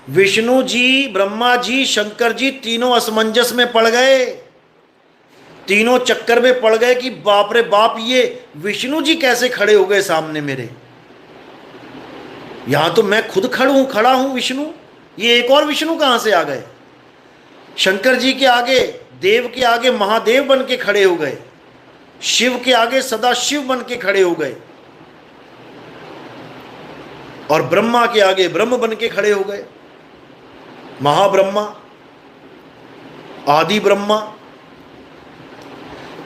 विष्णु जी, ब्रह्मा जी, शंकर जी तीनों असमंजस में पड़ गए, तीनों चक्कर में पड़ गए कि बाप रे बाप, ये विष्णु जी कैसे खड़े हो गए सामने मेरे? यहां तो मैं खुद खड़ा हूं विष्णु, ये एक और विष्णु कहां से आ गए? शंकर जी के आगे, देव के आगे महादेव बन के खड़े हो गए, शिव के आगे सदा शिव बन के खड़े हो गए, और ब्रह्मा के आगे ब्रह्म बन के खड़े हो गए। महाब्रह्मा, आदि ब्रह्मा।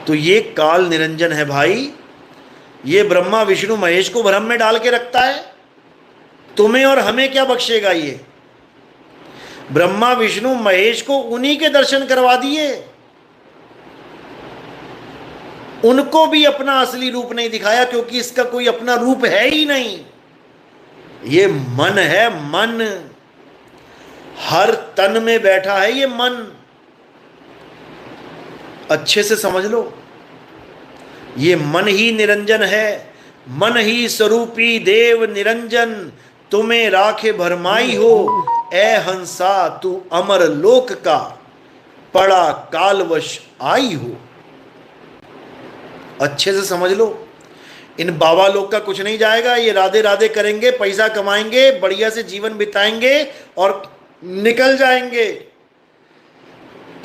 तो ये काल निरंजन है भाई। ये ब्रह्मा विष्णु महेश को भ्रम में डाल के रखता है। तुम्हें और हमें क्या बख्शेगा ये? ब्रह्मा विष्णु महेश को उन्हीं के दर्शन करवा दिए, उनको भी अपना असली रूप नहीं दिखाया, क्योंकि इसका कोई अपना रूप है ही नहीं। ये मन है, मन, हर तन में बैठा है ये मन। अच्छे से समझ लो, ये मन ही निरंजन है। मन ही स्वरूपी देव निरंजन, तुम्हें राखे भरमाई हो, ए हंसा तू अमर लोक का, पड़ा कालवश आई हो। अच्छे से समझ लो, इन बाबा लोग का कुछ नहीं जाएगा। ये राधे राधे करेंगे, पैसा कमाएंगे, बढ़िया से जीवन बिताएंगे और निकल जाएंगे।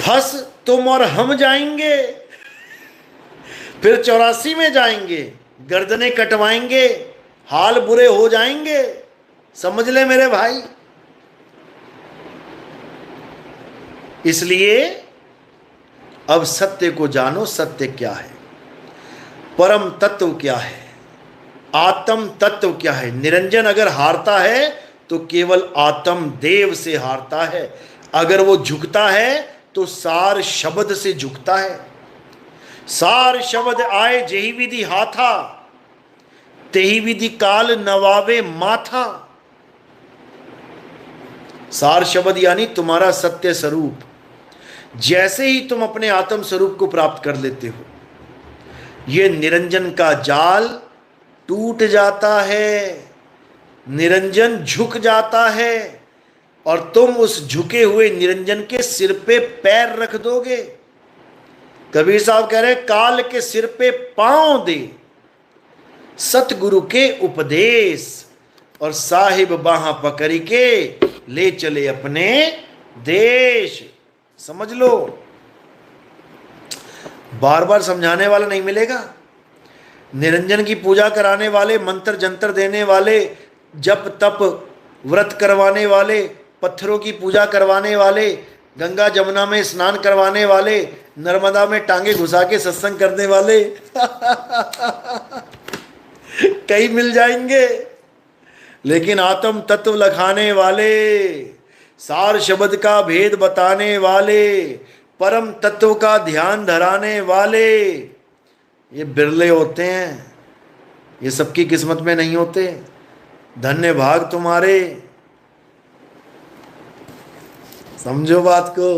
फंस तुम और हम जाएंगे, फिर 84 में जाएंगे, गर्दनें कटवाएंगे, हाल बुरे हो जाएंगे। समझ ले मेरे भाई। इसलिए अब सत्य को जानो। सत्य क्या है? परम तत्व क्या है? आत्म तत्व क्या है? निरंजन अगर हारता है तो केवल आत्म देव से हारता है। अगर वो झुकता है तो सार शब्द से झुकता है। सार शब्द आए जेहि विधि हाथा, तेहि विधि काल नवावे माथा। सार शब्द यानी तुम्हारा सत्य स्वरूप। जैसे ही तुम अपने आत्म स्वरूप को प्राप्त कर लेते हो, ये निरंजन का जाल टूट जाता है, निरंजन झुक जाता है, और तुम उस झुके हुए निरंजन के सिर पे पैर रख दोगे। कबीर साहब कह रहे काल के सिर पे पांव दे, सतगुरु के उपदेश, और साहिब बाह पकड़ के ले चले अपने देश। समझ लो, बार बार समझाने वाला नहीं मिलेगा। निरंजन की पूजा कराने वाले, मंत्र जंतर देने वाले, जप तप व्रत करवाने वाले, पत्थरों की पूजा करवाने वाले, गंगा जमुना में स्नान करवाने वाले, नर्मदा में टांगे घुसा के सत्संग करने वाले कई मिल जाएंगे। लेकिन आत्म तत्व लखाने वाले, सार शब्द का भेद बताने वाले, परम तत्व का ध्यान धराने वाले, ये बिरले होते हैं। ये सबकी किस्मत में नहीं होते। धन्य भाग तुम्हारे। समझो बात को।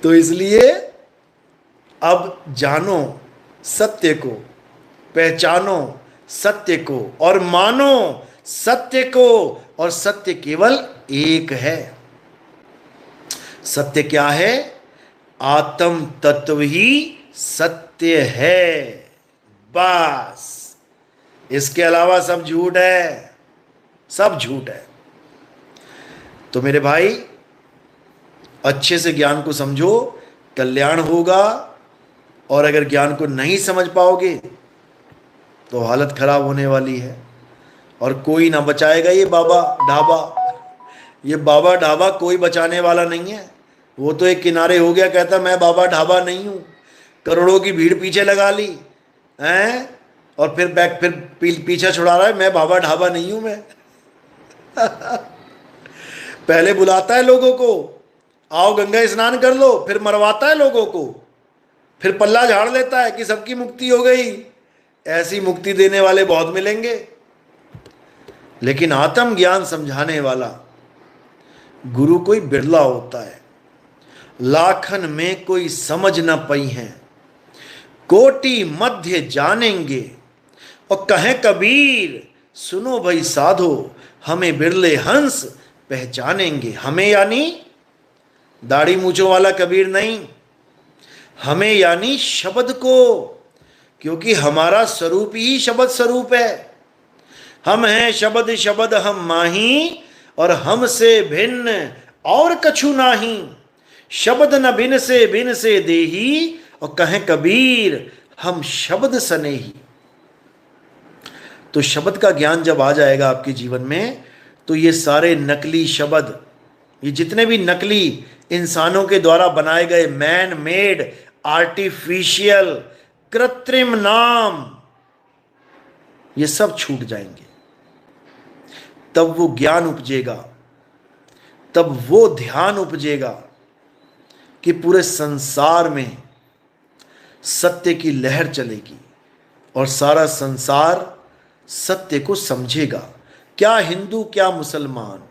तो इसलिए अब जानो सत्य को, पहचानो सत्य को और मानो सत्य को, और सत्य केवल एक है। सत्य क्या है? आत्म तत्व ही सत्य है, बस। इसके अलावा सब झूठ है, सब झूठ है। तो मेरे भाई, अच्छे से ज्ञान को समझो, कल्याण होगा। और अगर ज्ञान को नहीं समझ पाओगे तो हालत खराब होने वाली है, और कोई ना बचाएगा। ये बाबा ढाबा, ये बाबा ढाबा कोई बचाने वाला नहीं है। वो तो एक किनारे हो गया, कहता मैं बाबा ढाबा नहीं हूं। करोड़ों की भीड़ पीछे लगा ली हैं, और फिर पीछा छुड़ा रहा है, मैं बाबा ढाबा नहीं हूं मैं। पहले बुलाता है लोगों को, आओ गंगा स्नान कर लो, फिर मरवाता है लोगों को, फिर पल्ला झाड़ लेता है कि सबकी मुक्ति हो गई। ऐसी मुक्ति देने वाले बहुत मिलेंगे, लेकिन आत्म ज्ञान समझाने वाला गुरु कोई बिरला होता है। लाखन में कोई समझ न पई है, कोटि मध्य जानेंगे। और कहें कबीर, सुनो भाई साधो, हमें बिरले हंस पहचानेंगे। हमें यानी दाढ़ी मूंछों वाला कबीर नहीं, हमें यानी शब्द को, क्योंकि हमारा स्वरूप ही शब्द स्वरूप है। हम हैं शब्द, शब्द हम माही, और हमसे भिन्न और कछु नाही। शब्द न भिन्न से देही, और कहें कबीर हम शब्द सने ही। तो शब्द का ज्ञान जब आ जाएगा आपके जीवन में, तो ये सारे नकली शब्द, ये जितने भी नकली इंसानों के द्वारा बनाए गए मैन मेड आर्टिफिशियल कृत्रिम नाम, ये सब छूट जाएंगे। तब वो ज्ञान उपजेगा, तब वो ध्यान उपजेगा कि पूरे संसार में सत्य की लहर चलेगी और सारा संसार सत्य को समझेगा। क्या हिंदू, क्या मुसलमान,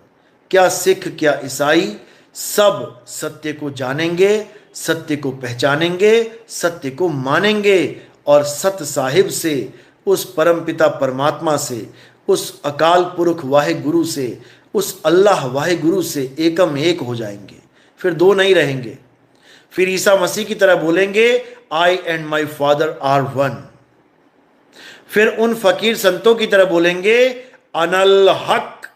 क्या सिख, क्या ईसाई, सब सत्य को जानेंगे, सत्य को पहचानेंगे, सत्य को मानेंगे, और सत्य साहिब से, उस परमपिता परमात्मा से, उस अकाल पुरख वाहे गुरु से, उस अल्लाह वाहे गुरु से एकम एक हो जाएंगे। फिर दो नहीं रहेंगे। फिर ईसा मसीह की तरह बोलेंगे, I and my father are one. फिर उन फकीर संतों की तरह बोलेंगे, अनल हक।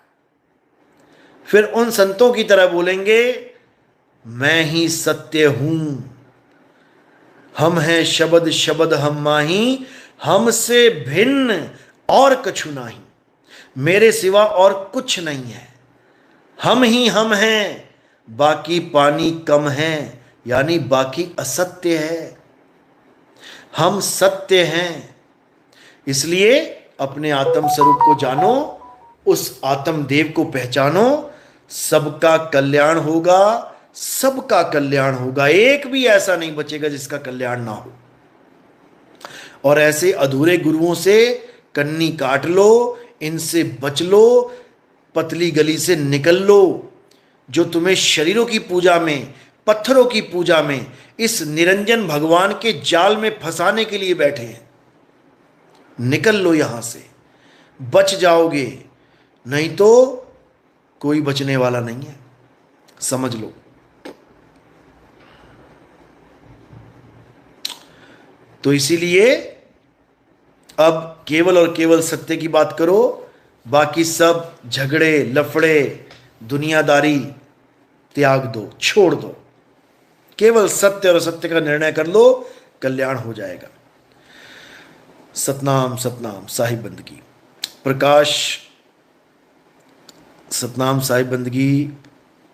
फिर उन संतों की तरह बोलेंगे, मैं ही सत्य हूं। हम हैं शब्द, शब्द हम माही, हमसे भिन्न और कछु नहीं। मेरे सिवा और कुछ नहीं है। हम ही हम हैं, बाकी पानी कम है, यानी बाकी असत्य है। हम सत्य हैं। इसलिए अपने आत्म स्वरूप को जानो, उस आत्म देव को पहचानो। सबका कल्याण होगा, सबका कल्याण होगा। एक भी ऐसा नहीं बचेगा जिसका कल्याण ना हो। और ऐसे अधूरे गुरुओं से कन्नी काट लो, इनसे बच लो, पतली गली से निकल लो, जो तुम्हें शरीरों की पूजा में, पत्थरों की पूजा में, इस निरंजन भगवान के जाल में फंसाने के लिए बैठे हैं। निकल लो यहां से, बच जाओगे, नहीं तो कोई बचने वाला नहीं है, समझ लो। तो इसीलिए अब केवल और केवल सत्य की बात करो, बाकी सब झगड़े, लफड़े, दुनियादारी त्याग दो, छोड़ दो। केवल सत्य और असत्य का निर्णय कर लो, कल्याण हो जाएगा। सतनाम सतनाम साहिब बंदगी। प्रकाश सतनाम साहिब बंदगी।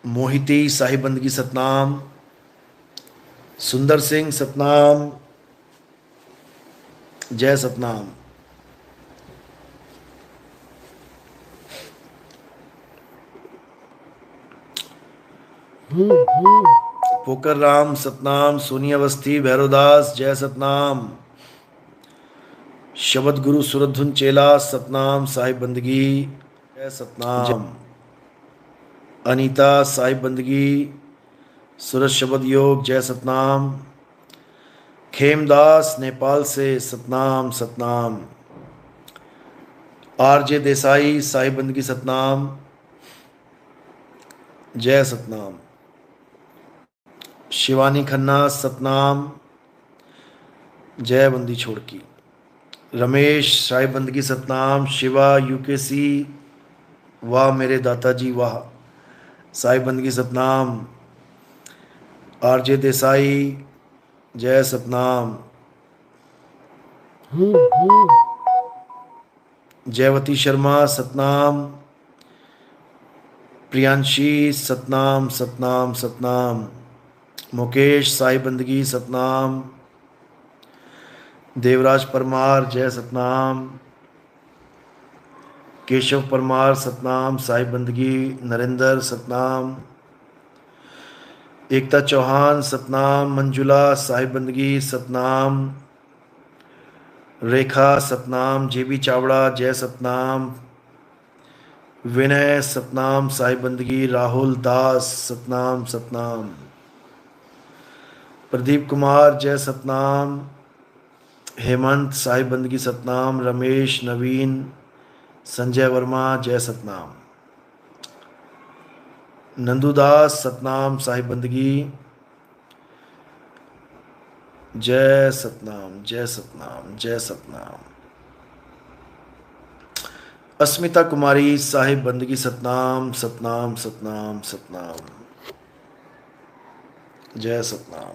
मोहिती साहिब बंदगी सतनाम। सुंदर सिंह सतनाम। जय सतनाम। पोकर राम सतनाम। सोनी अवस्थी, भैरवदास, जय सतनाम। शब्द गुरु सूरधुन चेला सतनाम साहिब बंदगी, जय सतनाम। अनीता साहिब बंदगी, सूरज शब्द योग, जय सतनाम। खेमदास नेपाल से, सतनाम सतनाम। आरजे देसाई साहिब बंदगी, सतनाम, जय सतनाम। शिवानी खन्ना, सतनाम, जय बंदी छोड़ की। रमेश साहिब बंदगी, सतनाम। शिवा यूकेसी, वाह मेरे दाताजी वाह, साहिब बंदगी, सतनाम। आरजे देसाई, जय सतनाम। जयवती शर्मा, सतनाम। प्रियांशी, सतनाम सतनाम सतनाम। मुकेश साहिब बंदगी, सतनाम। देवराज परमार, जय सतनाम। केशव परमार, सतनाम साहिब बंदगी। नरेंद्र, सतनाम। एकता चौहान, सतनाम। मंजुला साहिब बंदगी, सतनाम। रेखा, सतनाम। जेबी चावड़ा, जय सतनाम। विनय, सतनाम साहिब बंदगी। राहुल दास, सतनाम सतनाम। प्रदीप कुमार, जय सतनाम। हेमंत साहिब बंदगी, सतनाम। रमेश, नवीन, संजय वर्मा, जय सतनाम। नंदुदास, सतनाम साहिब बंदगी, जय सतनाम जय सतनाम जय सतनाम। अस्मिता कुमारी साहिब बंदगी, सतनाम सतनाम सतनाम सतनाम, जय सतनाम।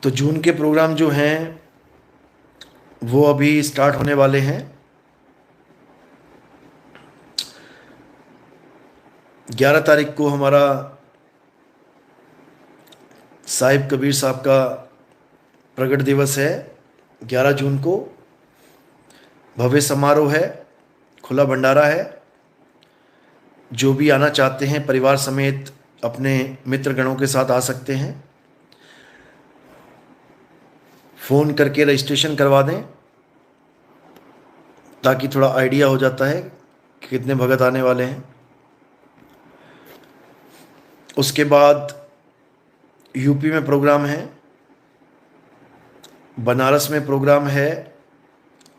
तो जून के प्रोग्राम जो हैं वो अभी स्टार्ट होने वाले हैं। 11 तारीख को हमारा साहिब कबीर साहब का प्रगट दिवस है। 11 जून को भव्य समारोह है, खुला भंडारा है। जो भी आना चाहते हैं परिवार समेत अपने मित्रगणों के साथ आ सकते हैं। फ़ोन करके रजिस्ट्रेशन करवा दें ताकि थोड़ा आइडिया हो जाता है कि कितने भगत आने वाले हैं। उसके बाद यूपी में प्रोग्राम है, बनारस में प्रोग्राम है,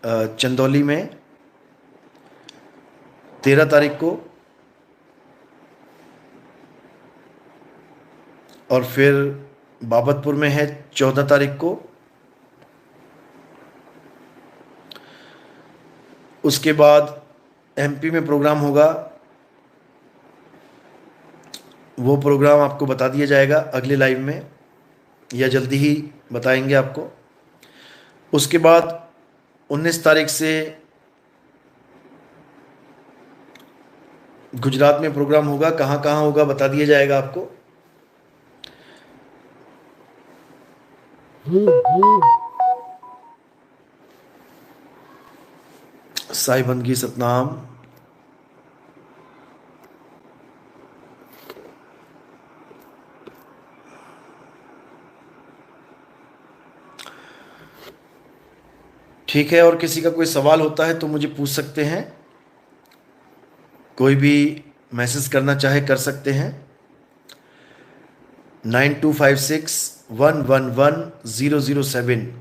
चंदौली में 13 तारीख को, और फिर बाबतपुर में है 14 तारीख को। उसके बाद एमपी में प्रोग्राम होगा, वो प्रोग्राम आपको बता दिया जाएगा अगले लाइव में, या जल्दी ही बताएंगे आपको। उसके बाद 19 तारीख से गुजरात में प्रोग्राम होगा। कहाँ कहाँ होगा बता दिया जाएगा आपको। साई बंदगी, सतनाम। ठीक है, और किसी का कोई सवाल होता है तो मुझे पूछ सकते हैं। कोई भी मैसेज करना चाहे कर सकते हैं। 9256111007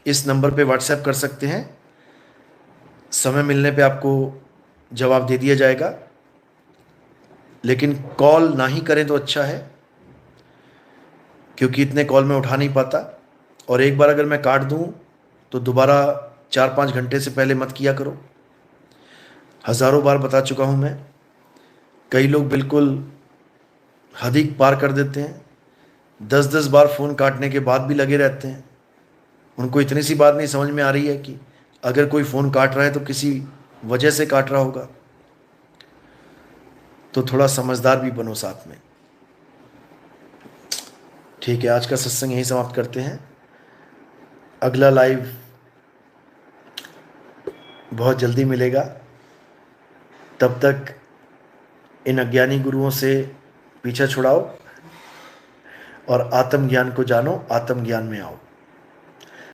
इस नंबर पे व्हाट्सएप कर सकते हैं। समय मिलने पे आपको जवाब दे दिया जाएगा, लेकिन कॉल ना ही करें तो अच्छा है, क्योंकि इतने कॉल मैं उठा नहीं पाता। और एक बार अगर मैं काट दूं तो दोबारा 4-5 घंटे से पहले मत किया करो। हज़ारों बार बता चुका हूं मैं। कई लोग बिल्कुल हद ही पार कर देते हैं, 10-10 बार फ़ोन काटने के बाद भी लगे रहते हैं। उनको इतनी सी बात नहीं समझ में आ रही है कि अगर कोई फ़ोन काट रहा है तो किसी वजह से काट रहा होगा। तो थोड़ा समझदार भी बनो साथ में। ठीक है, आज का सत्संग यहीं समाप्त करते हैं। अगला लाइव बहुत जल्दी मिलेगा। तब तक इन अज्ञानी गुरुओं से पीछा छुड़ाओ और आत्मज्ञान को जानो, आत्मज्ञान में आओ।